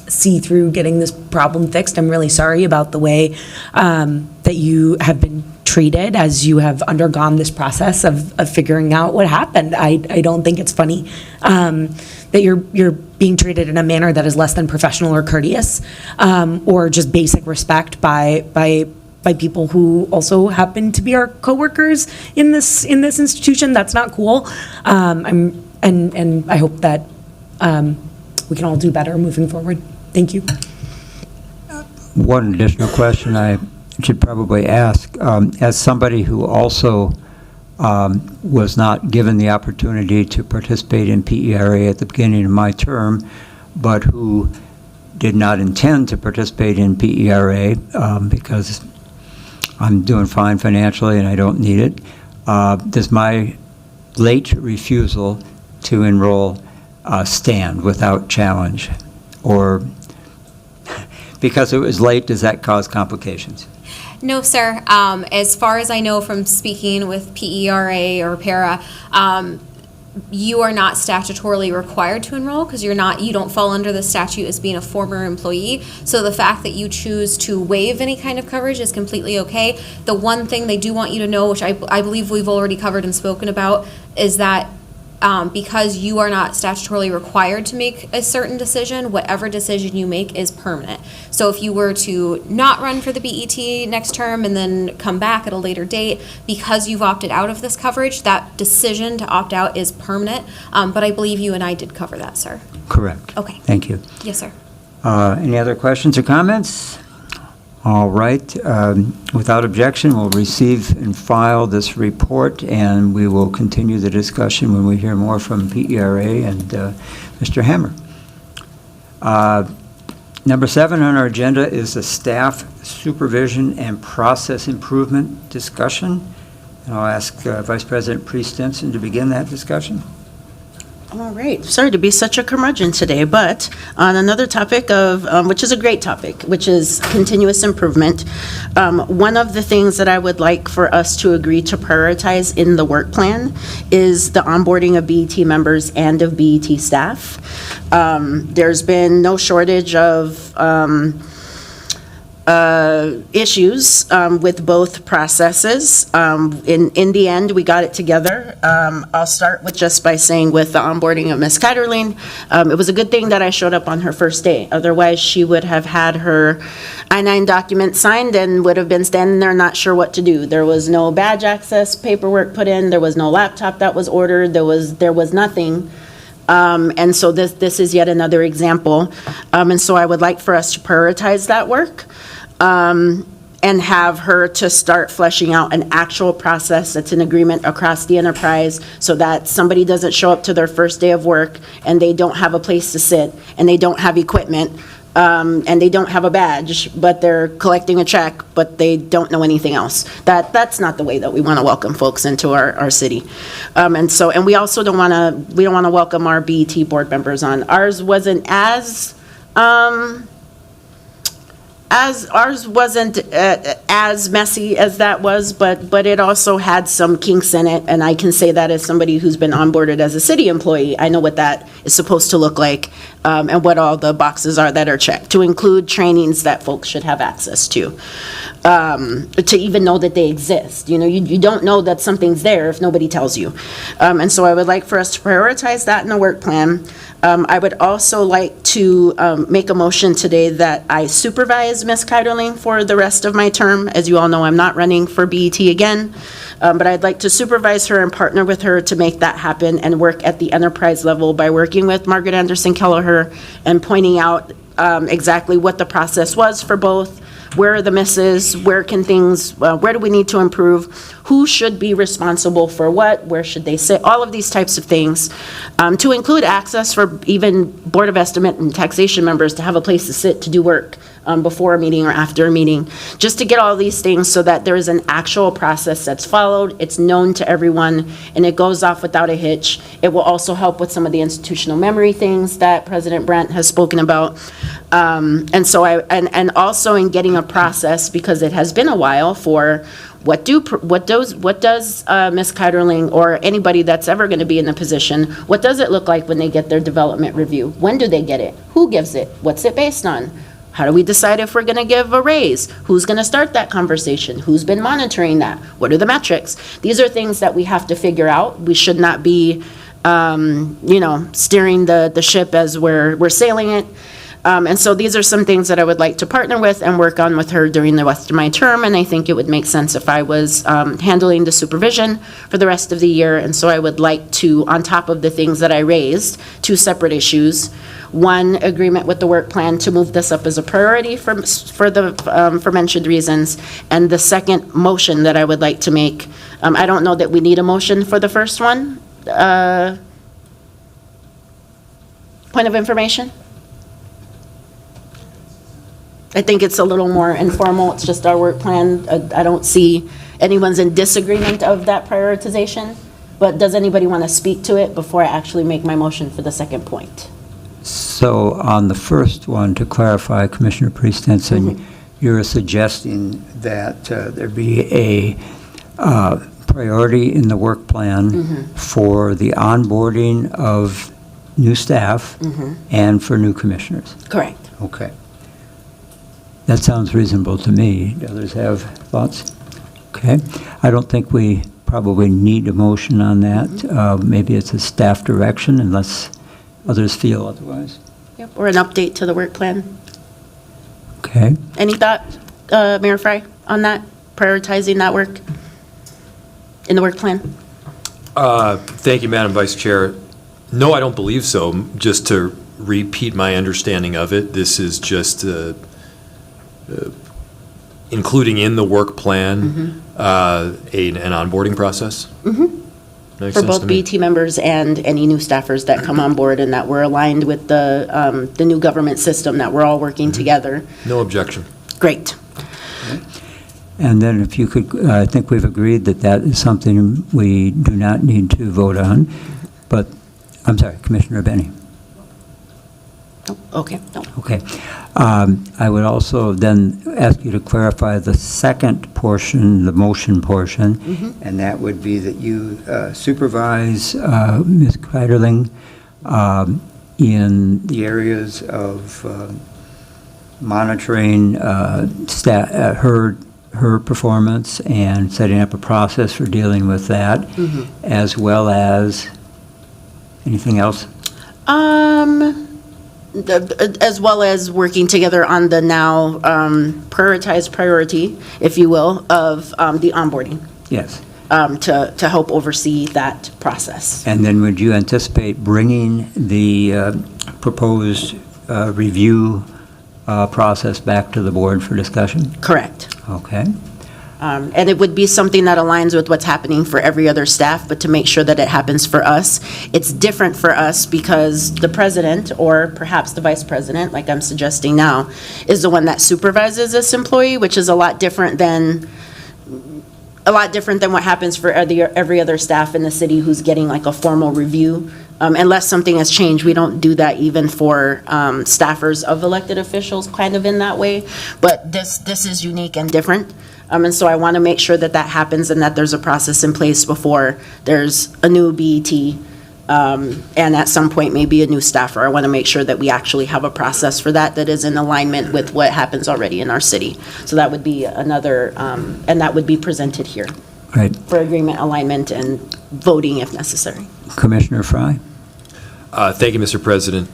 see through getting this problem fixed. I'm really sorry about the way that you have been treated as you have undergone this process of figuring out what happened. I don't think it's funny that you're being treated in a manner that is less than professional or courteous, or just basic respect by people who also happen to be our coworkers in this institution. That's not cool. And I hope that we can all do better moving forward. Thank you.
One additional question I should probably ask, as somebody who also was not given the opportunity to participate in PERA at the beginning of my term, but who did not intend to participate in PERA because I'm doing fine financially and I don't need it, does my late refusal to enroll stand without challenge? Or because it was late, does that cause complications?
No, sir. As far as I know from speaking with PERA or PARA, you are not statutorily required to enroll because you don't fall under the statute as being a former employee. So the fact that you choose to waive any kind of coverage is completely okay. The one thing they do want you to know, which I believe we've already covered and spoken about, is that because you are not statutorily required to make a certain decision, whatever decision you make is permanent. So if you were to not run for the BET next term and then come back at a later date, because you've opted out of this coverage, that decision to opt out is permanent. But I believe you and I did cover that, sir.
Correct.
Okay.
Thank you.
Yes, sir.
Any other questions or comments? All right. Without objection, we'll receive and file this report, and we will continue the discussion when we hear more from PERA and Mr. Hammer. Number 7 on our agenda is the staff supervision and process improvement discussion. And I'll ask Vice President Priest-Stinson to begin that discussion.
All right, sorry to be such a curmudgeon today, but on another topic of, which is a great topic, which is continuous improvement, one of the things that I would like for us to agree to prioritize in the work plan is the onboarding of BET members and of BET staff. There's been no shortage of issues with both processes. In the end, we got it together. I'll start with just by saying with the onboarding of Ms. Keiderling, it was a good thing that I showed up on her first day. Otherwise, she would have had her I-9 document signed and would have been standing there not sure what to do. There was no badge access paperwork put in. There was no laptop that was ordered. There was nothing. And so this is yet another example. And so I would like for us to prioritize that work. And have her to start fleshing out an actual process that's an agreement across the enterprise so that somebody doesn't show up to their first day of work and they don't have a place to sit and they don't have equipment and they don't have a badge, but they're collecting a check, but they don't know anything else. That's not the way that we want to welcome folks into our city. And we also don't want to welcome our BET board members on. Ours wasn't as ours wasn't as messy as that was, but it also had some kinks in it, and I can say that as somebody who's been onboarded as a city employee. I know what that is supposed to look like, and what all the boxes are that are checked, to include trainings that folks should have access to even know that they exist. You know, you don't know that something's there if nobody tells you. And so I would like for us to prioritize that in the work plan. I would also like to make a motion today that I supervise Ms. Keiderling for the rest of my term. As you all know, I'm not running for BET again, but I'd like to supervise her and partner with her to make that happen and work at the enterprise level by working with Margaret Anderson Kelleher and pointing out exactly what the process was for both. Where are the misses? Where do we need to improve? Who should be responsible for what? Where should they sit? All of these types of things, to include access for even Board of Estimate and taxation members to have a place to sit to do work before a meeting or after a meeting, just to get all these things so that there is an actual process that's followed, it's known to everyone, and it goes off without a hitch. It will also help with some of the institutional memory things that President Brandt has spoken about. And also in getting a process, because it has been a while, for what does Ms. Keiderling or anybody that's ever going to be in the position, what does it look like when they get their development review? When do they get it? Who gives it? What's it based on? How do we decide if we're going to give a raise? Who's going to start that conversation? Who's been monitoring that? What are the metrics? These are things that we have to figure out. We should not be, steering the ship as we're sailing it. And so these are some things that I would like to partner with and work on with her during the rest of my term. And I think it would make sense if I was handling the supervision for the rest of the year. And so I would like to, on top of the things that I raised, 2 separate issues. One, agreement with the work plan to move this up as a priority for the mentioned reasons. And the second motion that I would like to make, I don't know that we need a motion for the first one. Point of information? I think it's a little more informal. It's just our work plan. I don't see anyone's in disagreement of that prioritization. But does anybody want to speak to it before I actually make my motion for the second point?
So on the first one, to clarify, Commissioner Priest Henson, you're suggesting that there be a priority in the work plan for the onboarding of new staff and for new commissioners.
Correct.
Okay. That sounds reasonable to me. Do others have thoughts? Okay. I don't think we probably need a motion on that. Maybe it's a staff direction unless others feel otherwise.
Yep. Or an update to the work plan.
Okay.
Any thought, Mayor Fry, on that, prioritizing that work in the work plan?
Thank you, Madam Vice Chair. No, I don't believe so. Just to repeat my understanding of it, this is just including in the work plan an onboarding process.
For both BET members and any new staffers that come on board, and that we're aligned with the new government system, that we're all working together.
No objection.
Great.
And then if you could, I think we've agreed that that is something we do not need to vote on, but I'm sorry, Commissioner Benny.
Okay, no.
Okay. I would also then ask you to clarify the second portion, the motion portion, and that would be that you supervise Ms. Kreiderling in the areas of monitoring her performance and setting up a process for dealing with that, as well as anything else?
As well as working together on the now prioritized priority, if you will, of the onboarding,
Yes.
to help oversee that process.
And then would you anticipate bringing the proposed review process back to the board for discussion?
Correct.
Okay.
And it would be something that aligns with what's happening for every other staff, but to make sure that it happens for us. It's different for us because the president, or perhaps the vice president, like I'm suggesting now, is the one that supervises this employee, which is a lot different than what happens for every other staff in the city who's getting like a formal review. Unless something has changed, we don't do that even for staffers of elected officials, kind of in that way. But this is unique and different. And so I want to make sure that that happens and that there's a process in place before there's a new BET, and at some point maybe a new staffer. I want to make sure that we actually have a process for that is in alignment with what happens already in our city. So that would be another, and that would be presented here
Right.
for agreement, alignment, and voting if necessary.
Commissioner Fry?
Thank you, Mr. President.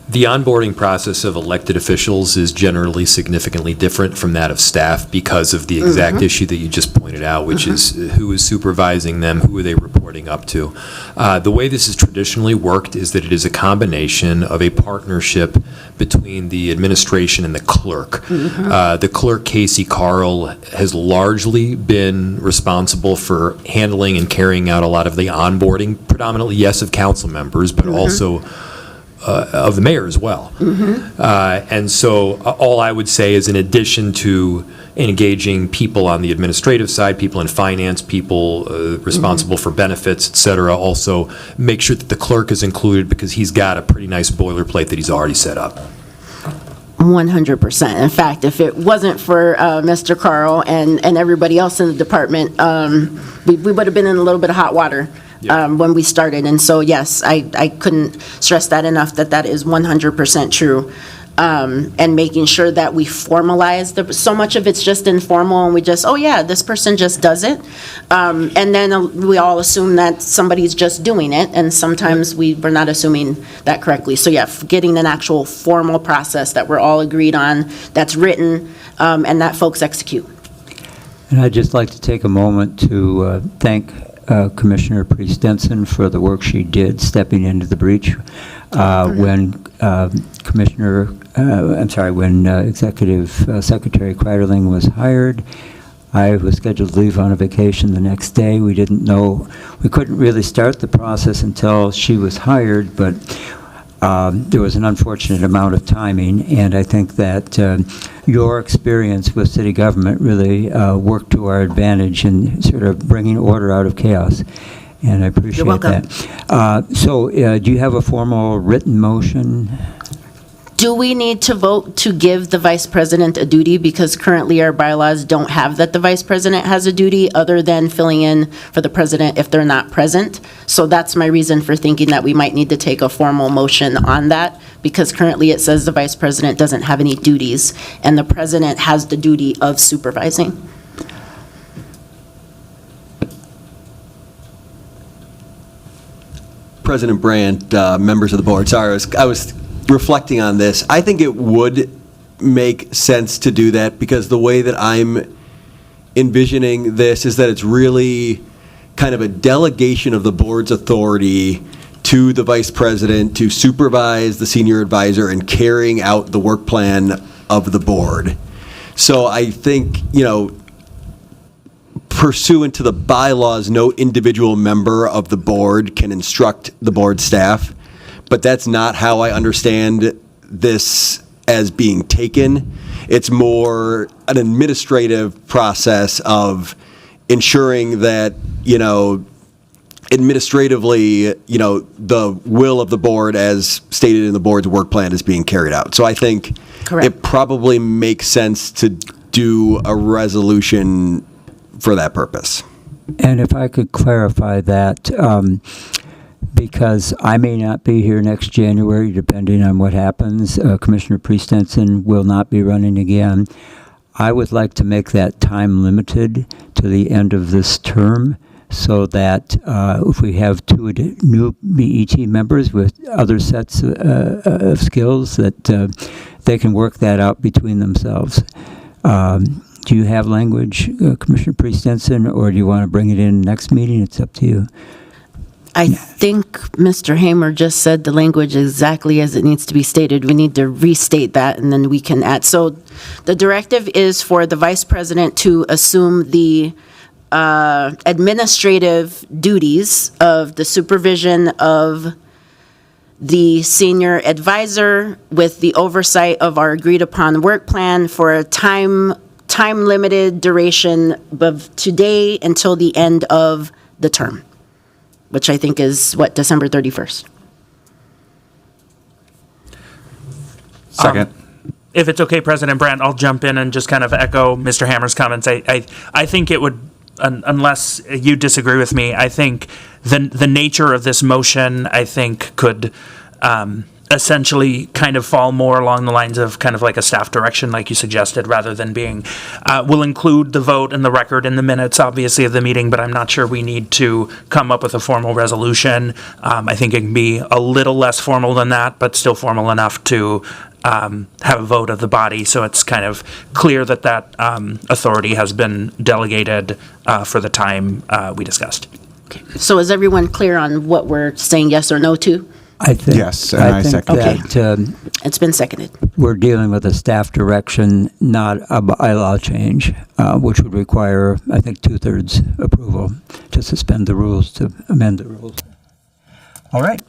The onboarding process of elected officials is generally significantly different from that of staff because of the exact issue that you just pointed out, which is who is supervising them, who are they reporting up to. The way this has traditionally worked is that it is a combination of a partnership between the administration and the clerk. The clerk, Casey Carl, has largely been responsible for handling and carrying out a lot of the onboarding, predominantly, yes, of council members, but also of the mayor as well. And so all I would say is, in addition to engaging people on the administrative side, people in finance, people responsible for benefits, et cetera, also make sure that the clerk is included because he's got a pretty nice boilerplate that he's already set up.
100%. In fact, if it wasn't for Mr. Carl and everybody else in the department, we would have been in a little bit of hot water when we started. And so, yes, I couldn't stress that enough, that is 100% true. And making sure that we formalize, so much of it's just informal and we just, oh yeah, this person just does it. And then we all assume that somebody's just doing it, and sometimes we're not assuming that correctly. So yeah, getting an actual formal process that we're all agreed on, that's written, and that folks execute.
And I'd just like to take a moment to thank Commissioner Priest-Denson for the work she did stepping into the breach when when Executive Secretary Kreiderling was hired. I was scheduled to leave on a vacation the next day. We didn't know, we couldn't really start the process until she was hired, but there was an unfortunate amount of timing, and I think that your experience with city government really worked to our advantage in sort of bringing order out of chaos, and I appreciate
welcome.
that. So do you have a formal written motion?
Do we need to vote to give the vice president a duty? Because currently our bylaws don't have that the vice president has a duty other than filling in for the president if they're not present. So that's my reason for thinking that we might need to take a formal motion on that, because currently it says the vice president doesn't have any duties and the president has the duty of supervising.
President Brandt, members of the board, sorry, I was reflecting on this. I think it would make sense to do that, because the way that I'm envisioning this is that it's really kind of a delegation of the board's authority to the vice president to supervise the senior advisor in carrying out the work plan of the board. So I think, pursuant to the bylaws, no individual member of the board can instruct the board staff, but that's not how I understand this as being taken. It's more an administrative process of ensuring that, administratively, the will of the board as stated in the board's work plan is being carried out. So I think
Correct.
it probably makes sense to do a resolution for that purpose.
And if I could clarify that, because I may not be here next January, depending on what happens. Commissioner Priest-Stenson will not be running again. I would like to make that time limited to the end of this term, so that if we have two new BET members with other sets of skills, that they can work that out between themselves. Do you have language, Commissioner Priest-Stenson, or do you want to bring it in next meeting? It's up to you.
I think Mr. Hamer just said the language exactly as it needs to be stated. We need to restate that, and then we can add. So the directive is for the vice president to assume the administrative duties of the supervision of the senior advisor with the oversight of our agreed-upon work plan for a time-limited duration of today until the end of the term, which I think is, December 31st.
Second.
If it's okay, President Brandt, I'll jump in and just kind of echo Mr. Hammer's comments. I think it would, unless you disagree with me, I think the nature of this motion, I think, could essentially kind of fall more along the lines of kind of like a staff direction, like you suggested, rather than being, we'll include the vote and the record in the minutes, obviously, of the meeting, but I'm not sure we need to come up with a formal resolution. I think it can be a little less formal than that, but still formal enough to have a vote of the body, so it's kind of clear that that authority has been delegated for the time we discussed.
So is everyone clear on what we're saying yes or no to?
I think,
Yes, and I
think
second
that
It's been seconded.
we're dealing with a staff direction, not a bylaw change, which would require, I think, 2/3 approval to suspend the rules, to amend the rules. All right.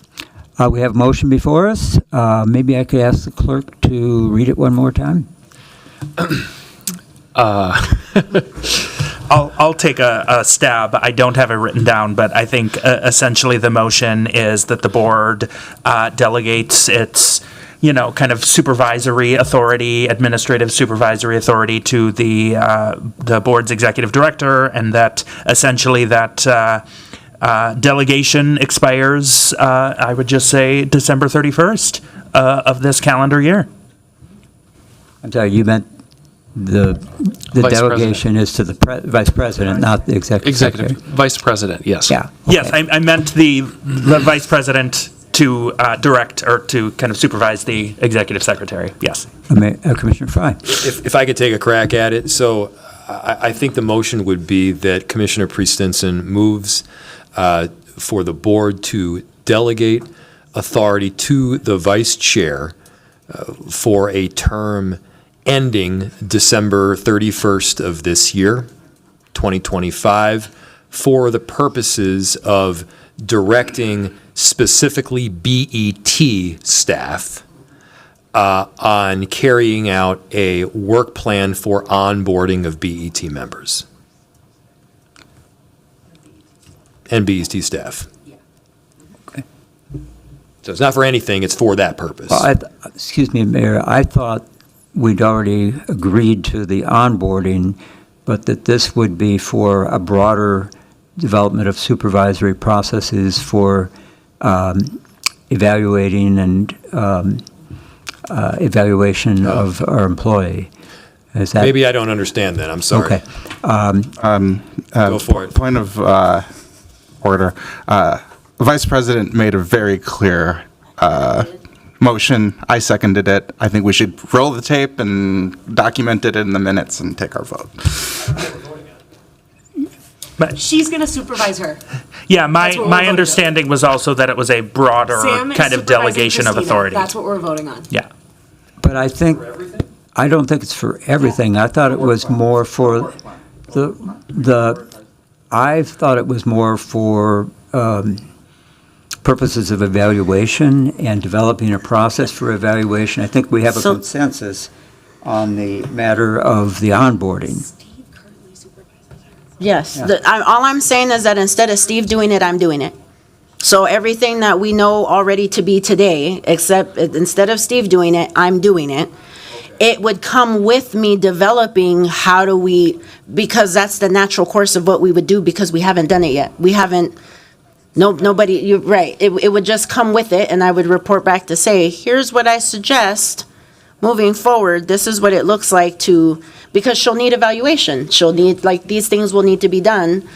We have a motion before us. Maybe I could ask the clerk to read it one more time.
I'll take a stab. I don't have it written down, but I think essentially the motion is that the board delegates its, kind of supervisory authority, administrative supervisory authority to the board's executive director, and that essentially that delegation expires, I would just say, December 31st of this calendar year.
I'm sorry, you meant the
Vice
delegation is to the vice president, not the executive secretary.
Executive Vice President, yes.
Yeah.
Yes,
okay.
I meant the vice president to direct or to kind of supervise the executive secretary, yes.
Commissioner Fry.
If I could take a crack at it, so I think the motion would be that Commissioner Priest-Stenson moves for the board to delegate authority to the vice chair for a term ending December 31st of this year, 2025, for the purposes of directing specifically BET staff on carrying out a work plan for onboarding of BET members and BET staff.
Okay.
So it's not for anything, it's for that purpose.
Well, excuse me, Mayor, I thought we'd already agreed to the onboarding, but that this would be for a broader development of supervisory processes for evaluating and evaluation of our employee. Is that?
Maybe I don't understand that, I'm sorry.
Okay.
Go for it.
Point of order. The Vice President made a very clear motion. I seconded it. I think we should roll the tape and document it in the minutes and take our vote.
She's going to supervise her.
Yeah,
That's what we're
my
voting
understanding was also that it was a broader
Sam is
kind of
supervising
delegation of
Christina.
authority.
That's what we're voting on.
Yeah.
But I think, I don't think it's for everything. I thought it was more for I thought it was more for purposes of evaluation and developing a process for evaluation. I think we have a
So-
consensus on the matter of the onboarding.
Yes,
Yeah.
all I'm saying is that instead of Steve doing it, I'm doing it. So everything that we know already to be today, except instead of Steve doing it, I'm doing it. It would come with me developing how do we, because that's the natural course of what we would do because we haven't done it yet. We haven't, nobody, you're right. It would just come with it and I would report back to say, here's what I suggest moving forward. This is what it looks like to, because she'll need evaluation. She'll need, like, these things will need to be done.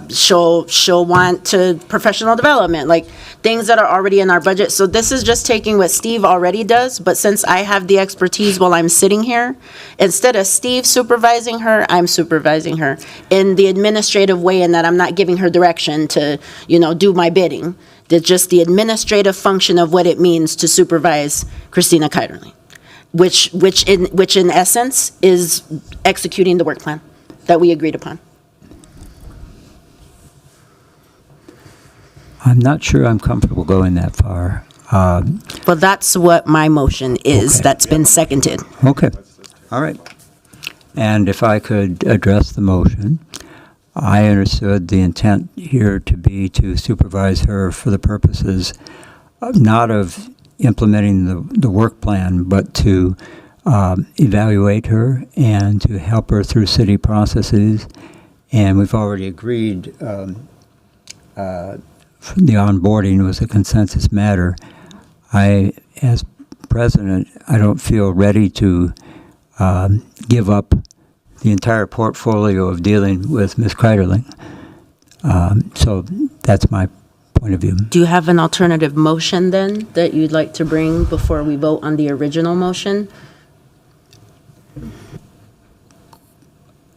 She'll want to professional development, like things that are already in our budget. So this is just taking what Steve already does, but since I have the expertise while I'm sitting here, instead of Steve supervising her, I'm supervising her in the administrative way, and that I'm not giving her direction to, do my bidding. It's just the administrative function of what it means to supervise Christina Keiderling, which in essence is executing the work plan that we agreed upon.
I'm not sure I'm comfortable going that far.
Well, that's what my motion is.
Okay.
That's been seconded.
Okay, all right. And if I could address the motion, I understood the intent here to be to supervise her for the purposes not of implementing the work plan, but to evaluate her and to help her through city processes. And we've already agreed the onboarding was a consensus matter. As president, I don't feel ready to give up the entire portfolio of dealing with Ms. Kreiderling. So that's my point of view.
Do you have an alternative motion then that you'd like to bring before we vote on the original motion?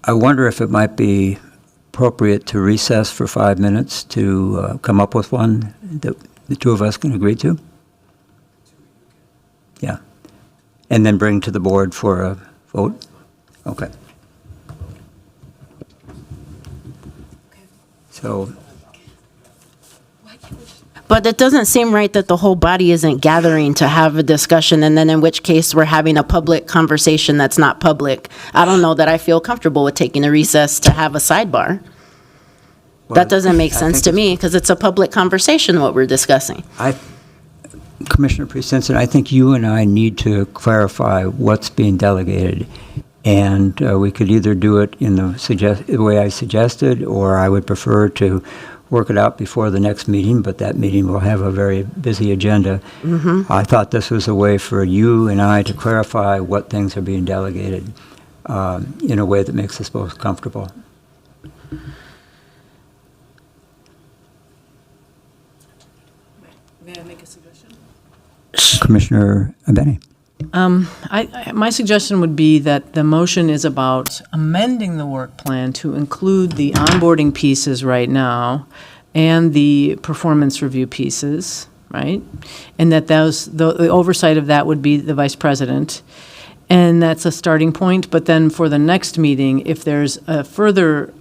I wonder if it might be appropriate to recess for 5 minutes to come up with one that the two of us can agree to? Yeah. And then bring to the board for a vote? Okay. So,
But it doesn't seem right that the whole body isn't gathering to have a discussion, and then in which case we're having a public conversation that's not public. I don't know that I feel comfortable with taking a recess to have a sidebar. That doesn't make
I
sense
think
to
it's-
me, because it's a public conversation what we're discussing.
Commissioner Precinson, I think you and I need to clarify what's being delegated. And we could either do it in the way I suggested, or I would prefer to work it out before the next meeting, but that meeting will have a very busy agenda. I thought this was a way for you and I to clarify what things are being delegated in a way that makes us both comfortable.
May I make a suggestion?
Commissioner Benny.
My suggestion would be that the motion is about amending the work plan to include the onboarding pieces right now and the performance review pieces, right? And that the oversight of that would be the vice president. And that's a starting point, but then for the next meeting, if there's further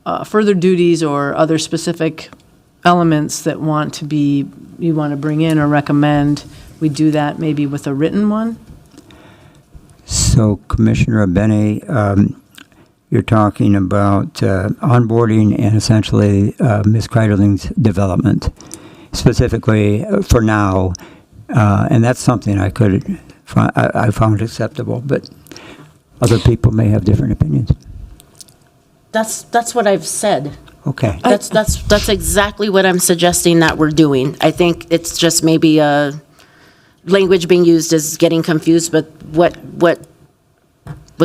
duties or other specific elements that you want to bring in or recommend, we do that maybe with a written one?
So Commissioner Benny, you're talking about onboarding and essentially Ms. Kreiderling's development, specifically for now, and that's something I found acceptable, but other people may have different opinions.
That's what I've said.
Okay.
That's exactly what I'm suggesting that we're doing. I think it's just maybe language being used is getting confused, but what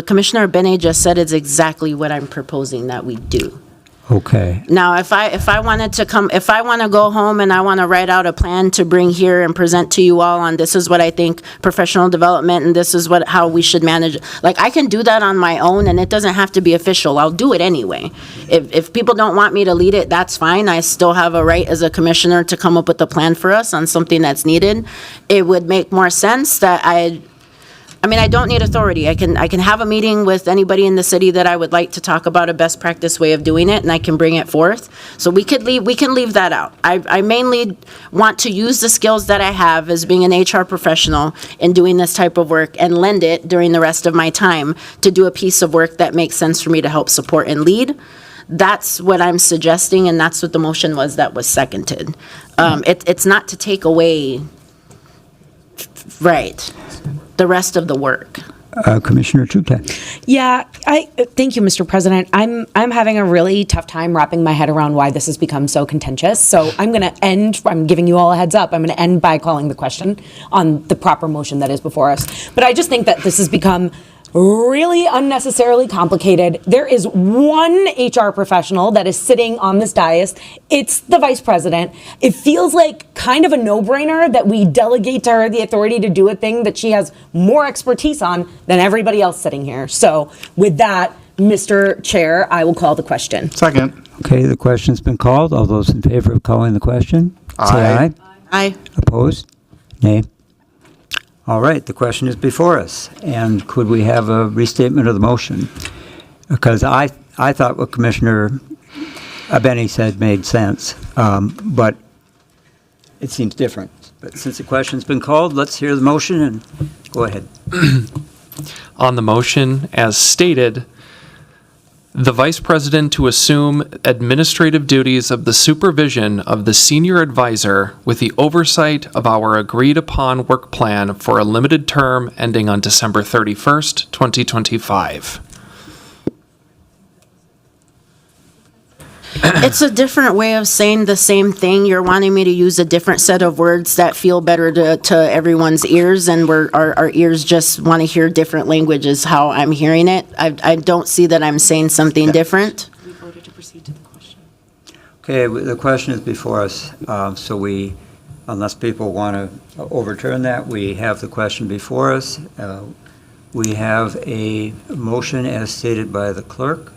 Commissioner Benet just said is exactly what I'm proposing that we do.
Okay.
Now, if I want to go home and I want to write out a plan to bring here and present to you all on this is what I think professional development and this is how we should manage, like I can do that on my own and it doesn't have to be official. I'll do it anyway. If people don't want me to lead it, that's fine. I still have a right as a commissioner to come up with a plan for us on something that's needed. It would make more sense that I don't need authority. I can have a meeting with anybody in the city that I would like to talk about a best practice way of doing it, and I can bring it forth. So we can leave that out. I mainly want to use the skills that I have as being an HR professional in doing this type of work and lend it during the rest of my time to do a piece of work that makes sense for me to help support and lead. that's what I'm suggesting, and that's what the motion was that was seconded. It's not to take away, right, the rest of the work.
Commissioner Trutek.
Yeah, thank you, Mr. President. I'm having a really tough time wrapping my head around why this has become so contentious. So I'm giving you all a heads up. I'm going to end by calling the question on the proper motion that is before us. But I just think that this has become really unnecessarily complicated. There is one HR professional that is sitting on this dais. It's the vice president. It feels like kind of a no-brainer that we delegate to her the authority to do a thing that she has more expertise on than everybody else sitting here. So with that, Mr. Chair, I will call the question.
Second.
Okay, the question's been called. All those in favor of calling the question? Say
Aye.
aye.
Aye.
Opposed? Nay. All right, the question is before us, and could we have a restatement of the motion? Because I thought what Commissioner Benny said made sense, but it seems different. But since the question's been called, let's hear the motion and go ahead.
On the motion, as stated, the Vice President to assume administrative duties of the supervision of the senior advisor with the oversight of our agreed-upon work plan for a limited term ending on December 31st, 2025.
It's a different way of saying the same thing. You're wanting me to use a different set of words that feel better to everyone's ears, and our ears just want to hear different languages, how I'm hearing it. I don't see that I'm saying something different.
We voted to proceed to the question.
Okay, the question is before us, so unless people want to overturn that, we have the question before us. We have a motion as stated by the clerk.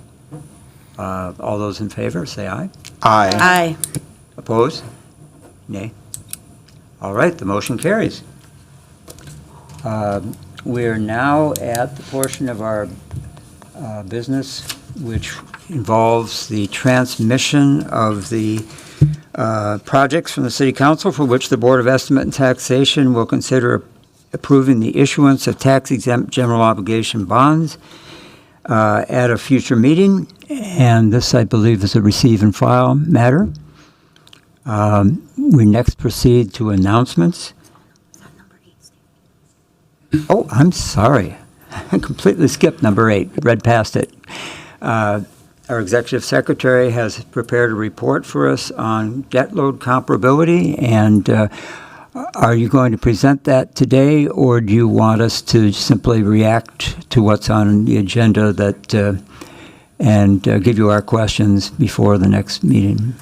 All those in favor, say aye.
Aye.
Aye.
Opposed? Nay. All right, the motion carries. We're now at the portion of our business which involves the transmission of the projects from the City Council for which the Board of Estimate and Taxation will consider approving the issuance of tax-exempt general obligation bonds at a future meeting. And this, I believe, is a receive and file matter. We next proceed to announcements. Oh, I'm sorry. I completely skipped number 8, read past it. Our executive secretary has prepared a report for us on debt load comparability, and are you going to present that today, or do you want us to simply react to what's on the agenda and give you our questions before the next meeting?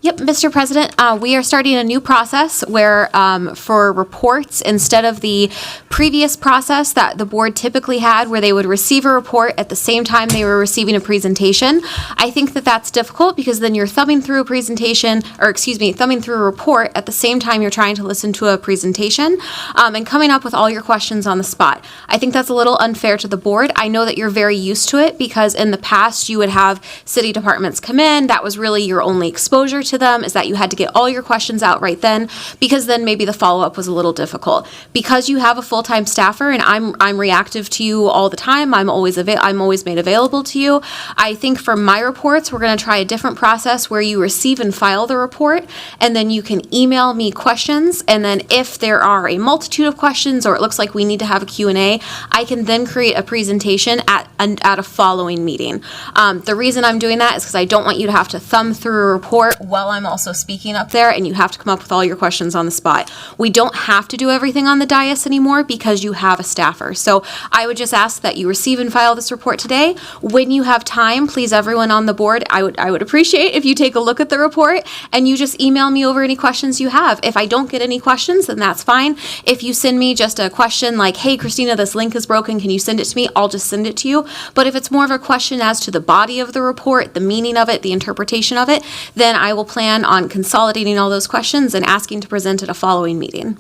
Yep, Mr. President, we are starting a new process where for reports, instead of the previous process that the board typically had where they would receive a report at the same time they were receiving a presentation, I think that that's difficult because then you're thumbing through a presentation, or excuse me, thumbing through a report at the same time you're trying to listen to a presentation and coming up with all your questions on the spot. I think that's a little unfair to the board. I know that you're very used to it because in the past you would have city departments come in. That was really your only exposure to them, is that you had to get all your questions out right then, because then maybe the follow-up was a little difficult. Because you have a full-time staffer and I'm reactive to you all the time, I'm always made available to you. I think for my reports, we're going to try a different process where you receive and file the report, and then you can email me questions, and then if there are a multitude of questions or it looks like we need to have a Q&A, I can then create a presentation at a following meeting. The reason I'm doing that is because I don't want you to have to thumb through a report while I'm also speaking up there and you have to come up with all your questions on the spot. We don't have to do everything on the dais anymore because you have a staffer. So I would just ask that you receive and file this report today. When you have time, please, everyone on the board, I would appreciate if you take a look at the report and you just email me over any questions you have. If I don't get any questions, then that's fine. If you send me just a question like, hey, Christina, this link is broken, can you send it to me? I'll just send it to you. But if it's more of a question as to the body of the report, the meaning of it, the interpretation of it, then I will plan on consolidating all those questions and asking to present at a following meeting.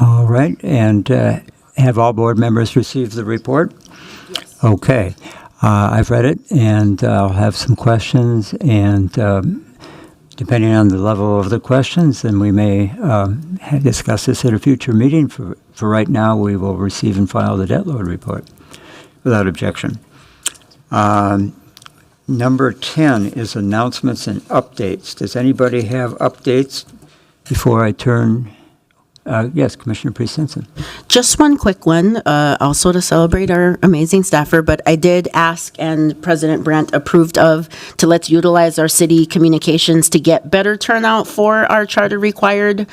All right, and have all board members received the report? Yes. Okay, I've read it, and I'll have some questions, and depending on the level of the questions, then we may discuss this at a future meeting. For right now, we will receive and file the debt load report without objection. Number 10 is announcements and updates. Does anybody have updates before I turn? Yes, Commissioner Priest Simpson.
Just one quick one, also to celebrate our amazing staffer, but I did ask, and President Brandt approved of, to let's utilize our city communications to get better turnout for our charter-required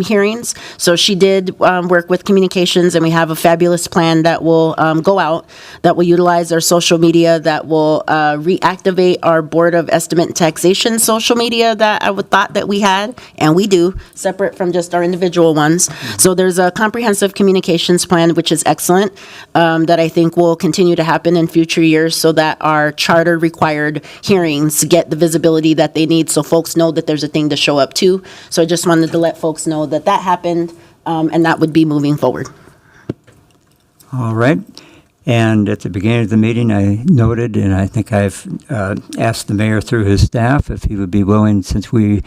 hearings. So she did work with communications, and we have a fabulous plan that will go out, that will utilize our social media, that will reactivate our Board of Estimate and Taxation social media that I would thought that we had, and we do, separate from just our individual ones. So there's a comprehensive communications plan, which is excellent, that I think will continue to happen in future years so that our charter-required hearings get the visibility that they need so folks know that there's a thing to show up to. So I just wanted to let folks know that that happened, and that would be moving forward.
All right. And at the beginning of the meeting, I noted, and I think I've asked the mayor through his staff if he would be willing, since we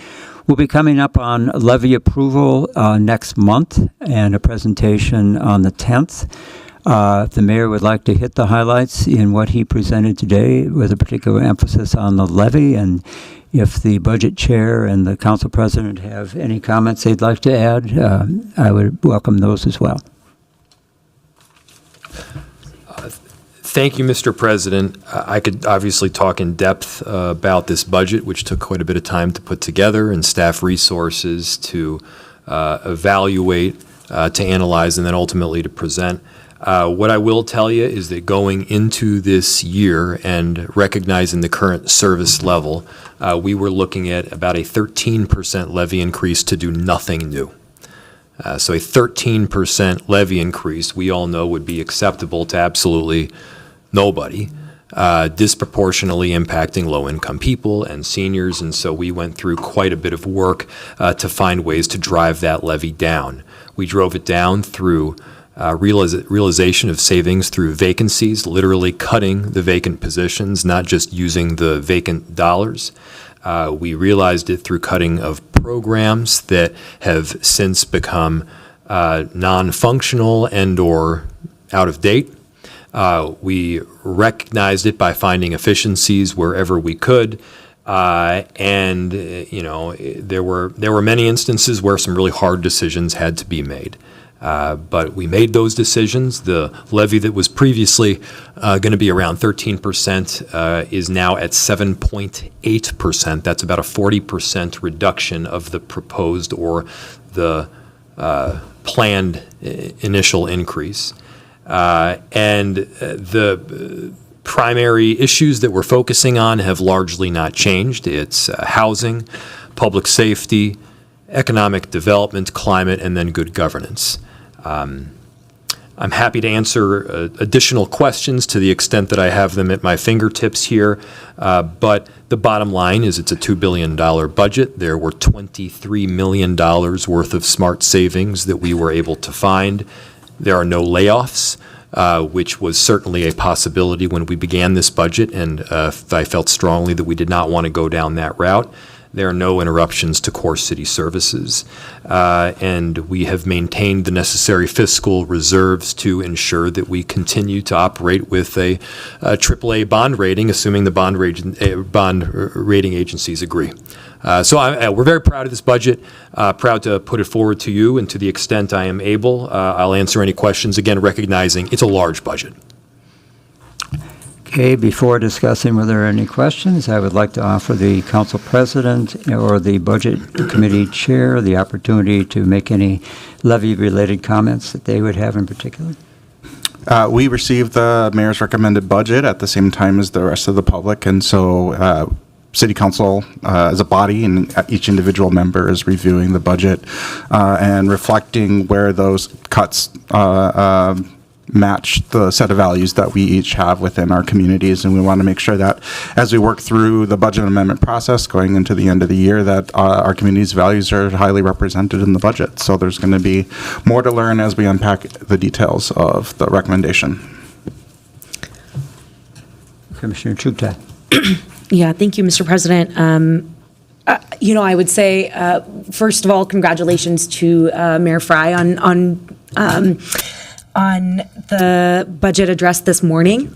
will be coming up on levy approval next month and a presentation on the 10th. If the mayor would like to hit the highlights in what he presented today with a particular emphasis on the levy, and if the budget chair and the council president have any comments they'd like to add, I would welcome those as well.
Thank you, Mr. President. I could obviously talk in depth about this budget, which took quite a bit of time to put together, and staff resources to evaluate, to analyze, and then ultimately to present. What I will tell you is that going into this year and recognizing the current service level, we were looking at about a 13% levy increase to do nothing new. So a 13% levy increase, we all know, would be acceptable to absolutely nobody, disproportionately impacting low-income people and seniors. And so we went through quite a bit of work to find ways to drive that levy down. We drove it down through realization of savings through vacancies, literally cutting the vacant positions, not just using the vacant dollars. We realized it through cutting of programs that have since become non-functional and or out of date. We recognized it by finding efficiencies wherever we could. And there were many instances where some really hard decisions had to be made. But we made those decisions. The levy that was previously going to be around 13% is now at 7.8%. That's about a 40% reduction of the proposed or the planned initial increase. And the primary issues that we're focusing on have largely not changed. It's housing, public safety, economic development, climate, and then good governance. I'm happy to answer additional questions to the extent that I have them at my fingertips here, but the bottom line is it's a $2 billion budget. There were $23 million worth of smart savings that we were able to find. There are no layoffs, which was certainly a possibility when we began this budget, and I felt strongly that we did not want to go down that route. There are no interruptions to core city services, and we have maintained the necessary fiscal reserves to ensure that we continue to operate with a AAA bond rating, assuming the bond rating agencies agree. So we're very proud of this budget, proud to put it forward to you, and to the extent I am able, I'll answer any questions, again, recognizing it's a large budget.
Okay, before discussing whether there are any questions, I would like to offer the council president or the budget committee chair the opportunity to make any levy-related comments that they would have in particular.
We received the mayor's recommended budget at the same time as the rest of the public, and so City Council as a body and each individual member is reviewing the budget and reflecting where those cuts match the set of values that we each have within our communities. And we want to make sure that as we work through the budget amendment process going into the end of the year, that our community's values are highly represented in the budget. So there's going to be more to learn as we unpack the details of the recommendation.
Commissioner Chukta.
Yeah, thank you, Mr. President. I would say, first of all, congratulations to Mayor Fry on on the budget address this morning.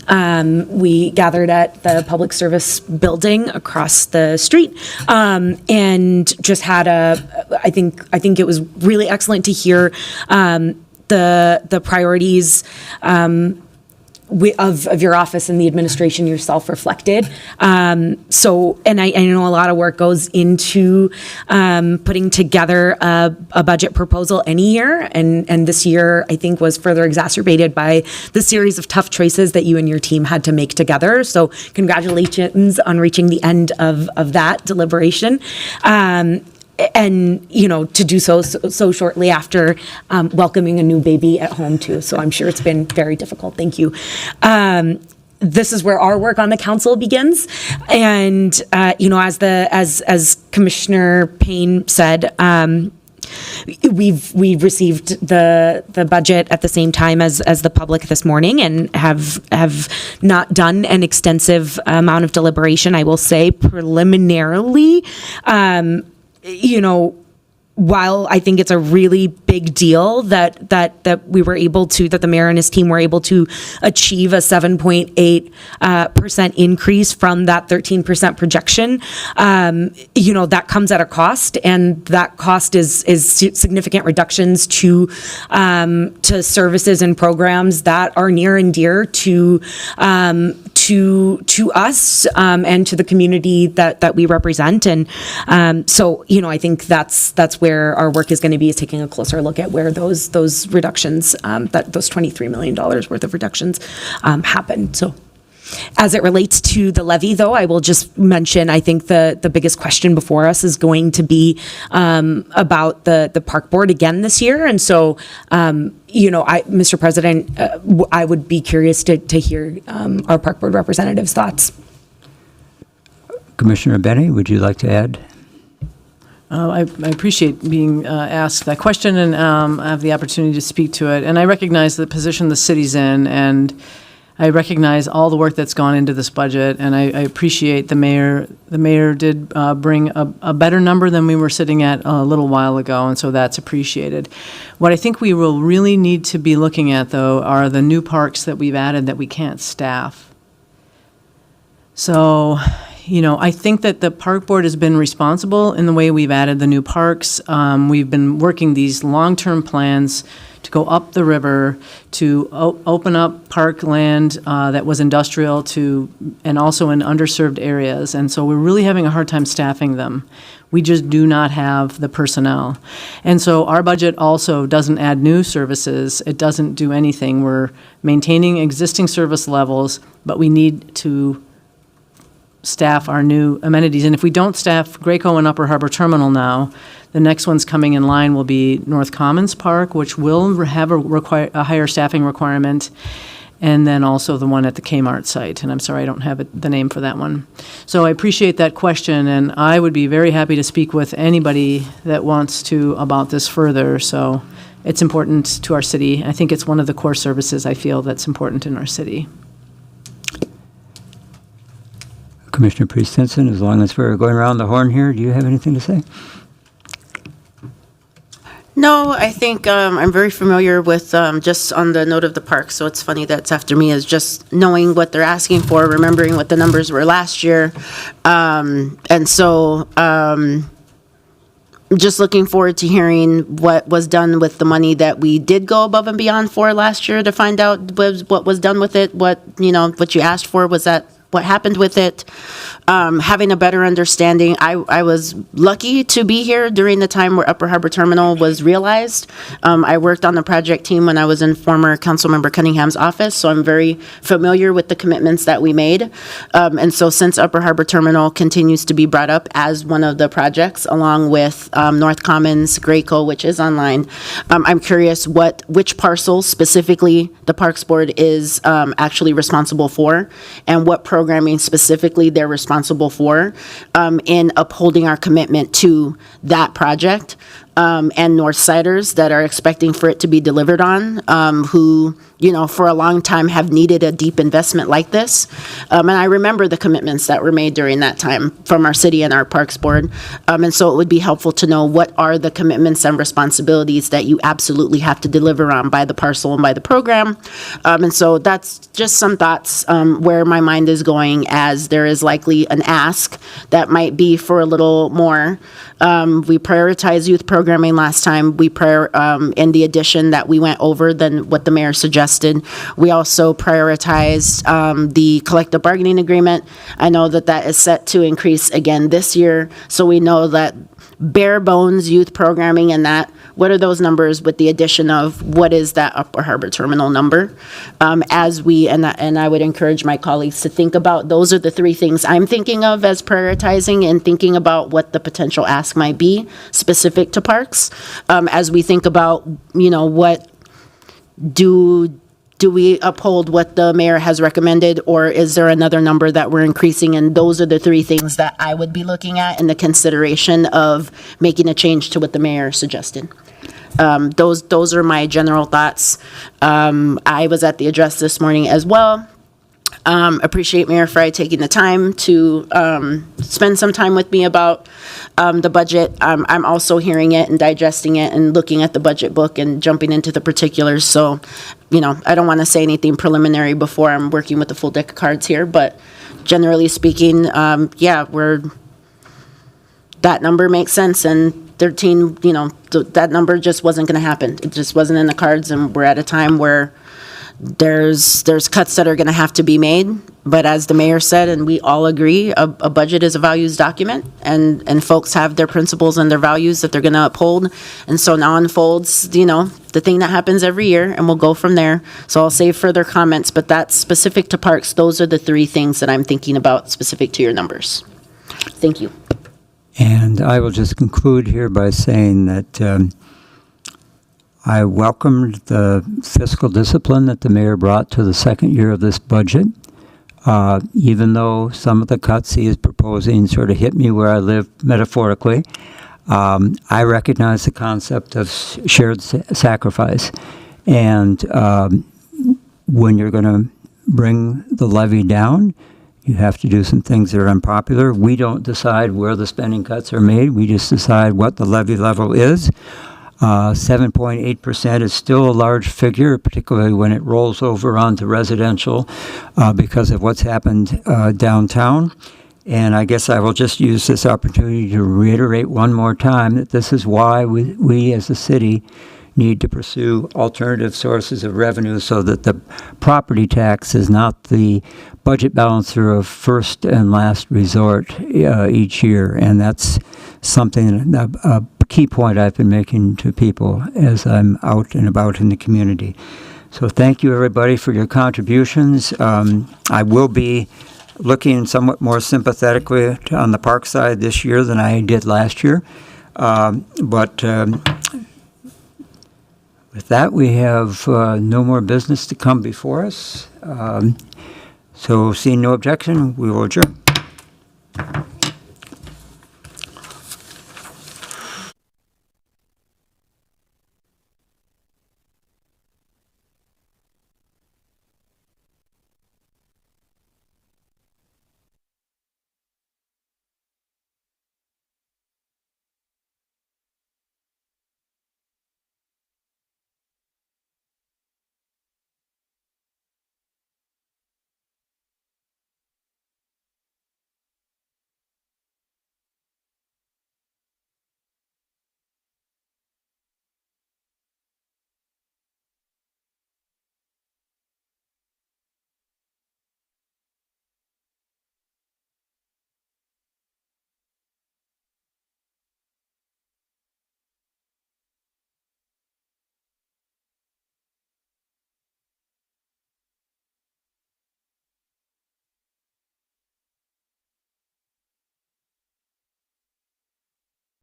We gathered at the Public Service Building across the street, and just had I think it was really excellent to hear the priorities of your office and the administration yourself reflected. So, and I know a lot of work goes into putting together a budget proposal any year, and this year I think was further exacerbated by the series of tough choices that you and your team had to make together. So congratulations on reaching the end of that deliberation. And, you know, to do so shortly after welcoming a new baby at home, too. So I'm sure it's been very difficult. Thank you. This is where our work on the council begins. And, you know, as Commissioner Payne said, we've received the budget at the same time as the public this morning, and have not done an extensive amount of deliberation. I will say preliminarily, you know, while I think it's a really big deal that we were able to, that the mayor and his team were able to achieve a 7.8% increase from that 13% projection, you know, that comes at a cost, and that cost is significant reductions to services and programs that are near and dear to us and to the community that we represent. And so, you know, I think that's where our work is going to be, is taking a closer look at where those reductions, those $23 million worth of reductions happened. So as it relates to the levy, though, I will just mention, I think the biggest question before us is going to be about the park board again this year. And so, you know, Mr. President, I would be curious to hear our park board representative's thoughts.
Commissioner Benny, would you like to add?
I appreciate being asked that question, and I have the opportunity to speak to it. And I recognize the position the city's in, and I recognize all the work that's gone into this budget, and I appreciate the mayor. The mayor did bring a better number than we were sitting at a little while ago, and so that's appreciated. What I think we will really need to be looking at, though, are the new parks that we've added that we can't staff. So, you know, I think that the park board has been responsible in the way we've added the new parks. We've been working these long-term plans to go up the river, to open up park land that was industrial and also in underserved areas. And so we're really having a hard time staffing them. We just do not have the personnel. And so our budget also doesn't add new services. It doesn't do anything. We're maintaining existing service levels, but we need to staff our new amenities. And if we don't staff Graco and Upper Harbor Terminal now, the next one's coming in line will be North Commons Park, which will have a higher staffing requirement, and then also the one at the Kmart site. And I'm sorry, I don't have the name for that one. So I appreciate that question, and I would be very happy to speak with anybody that wants to about this further. So it's important to our city. I think it's one of the core services I feel that's important in our city.
Commissioner Priest Henson, as long as we're going around the horn here, do you have anything to say?
No, I think I'm very familiar with, just on the note of the park, so it's funny that it's after me, is just knowing what they're asking for, remembering what the numbers were last year. And so just looking forward to hearing what was done with the money that we did go above and beyond for last year, to find out what was done with it, what you asked for, was that what happened with it, having a better understanding. I was lucky to be here during the time where Upper Harbor Terminal was realized. I worked on the project team when I was in former Councilmember Cunningham's office, so I'm very familiar with the commitments that we made. And so since Upper Harbor Terminal continues to be brought up as one of the projects, along with North Commons, Graco, which is online, I'm curious which parcels specifically the Parks Board is actually responsible for, and what programs programming specifically they're responsible for, in upholding our commitment to that project, and Northsiders that are expecting for it to be delivered on, who, for a long time have needed a deep investment like this. And I remember the commitments that were made during that time from our city and our Parks Board. And so it would be helpful to know what are the commitments and responsibilities that you absolutely have to deliver on by the parcel and by the program. And so that's just some thoughts where my mind is going, as there is likely an ask that might be for a little more. We prioritized youth programming last time. We in the addition that we went over than what the mayor suggested. We also prioritized the collective bargaining agreement. I know that is set to increase again this year, so we know that bare bones youth programming and that, what are those numbers with the addition of what is that Upper Harbor Terminal number? And I would encourage my colleagues to think about, those are the three things I'm thinking of as prioritizing and thinking about what the potential ask might be specific to parks. As we think about, what do we uphold what the mayor has recommended, or is there another number that we're increasing? And those are the three things that I would be looking at in the consideration of making a change to what the mayor suggested. Those are my general thoughts. I was at the address this morning as well. Appreciate Mayor Fry taking the time to spend some time with me about the budget. I'm also hearing it and digesting it and looking at the budget book and jumping into the particulars. So, I don't want to say anything preliminary before I'm working with the full deck of cards here, but generally speaking, that number makes sense, and 13, that number just wasn't going to happen. It just wasn't in the cards, and we're at a time where there's cuts that are going to have to be made. But as the mayor said, and we all agree, a budget is a values document, and folks have their principles and their values that they're going to uphold. And so now unfolds, the thing that happens every year, and we'll go from there. So I'll save further comments, but that's specific to parks. Those are the three things that I'm thinking about specific to your numbers. Thank you.
And I will just conclude here by saying that I welcomed the fiscal discipline that the mayor brought to the second year of this budget. Even though some of the cuts he is proposing sort of hit me where I live metaphorically, I recognize the concept of shared sacrifice. And when you're going to bring the levy down, you have to do some things that are unpopular. We don't decide where the spending cuts are made. We just decide what the levy level is. 7.8% is still a large figure, particularly when it rolls over onto residential because of what's happened downtown. And I guess I will just use this opportunity to reiterate one more time that this is why we as a city need to pursue alternative sources of revenue so that the property tax is not the budget balancer of first and last resort each year. And that's something, a key point I've been making to people as I'm out and about in the community. So thank you, everybody, for your contributions. I will be looking somewhat more sympathetically on the park side this year than I did last year. But with that, we have no more business to come before us. So seeing no objection, we will adjourn.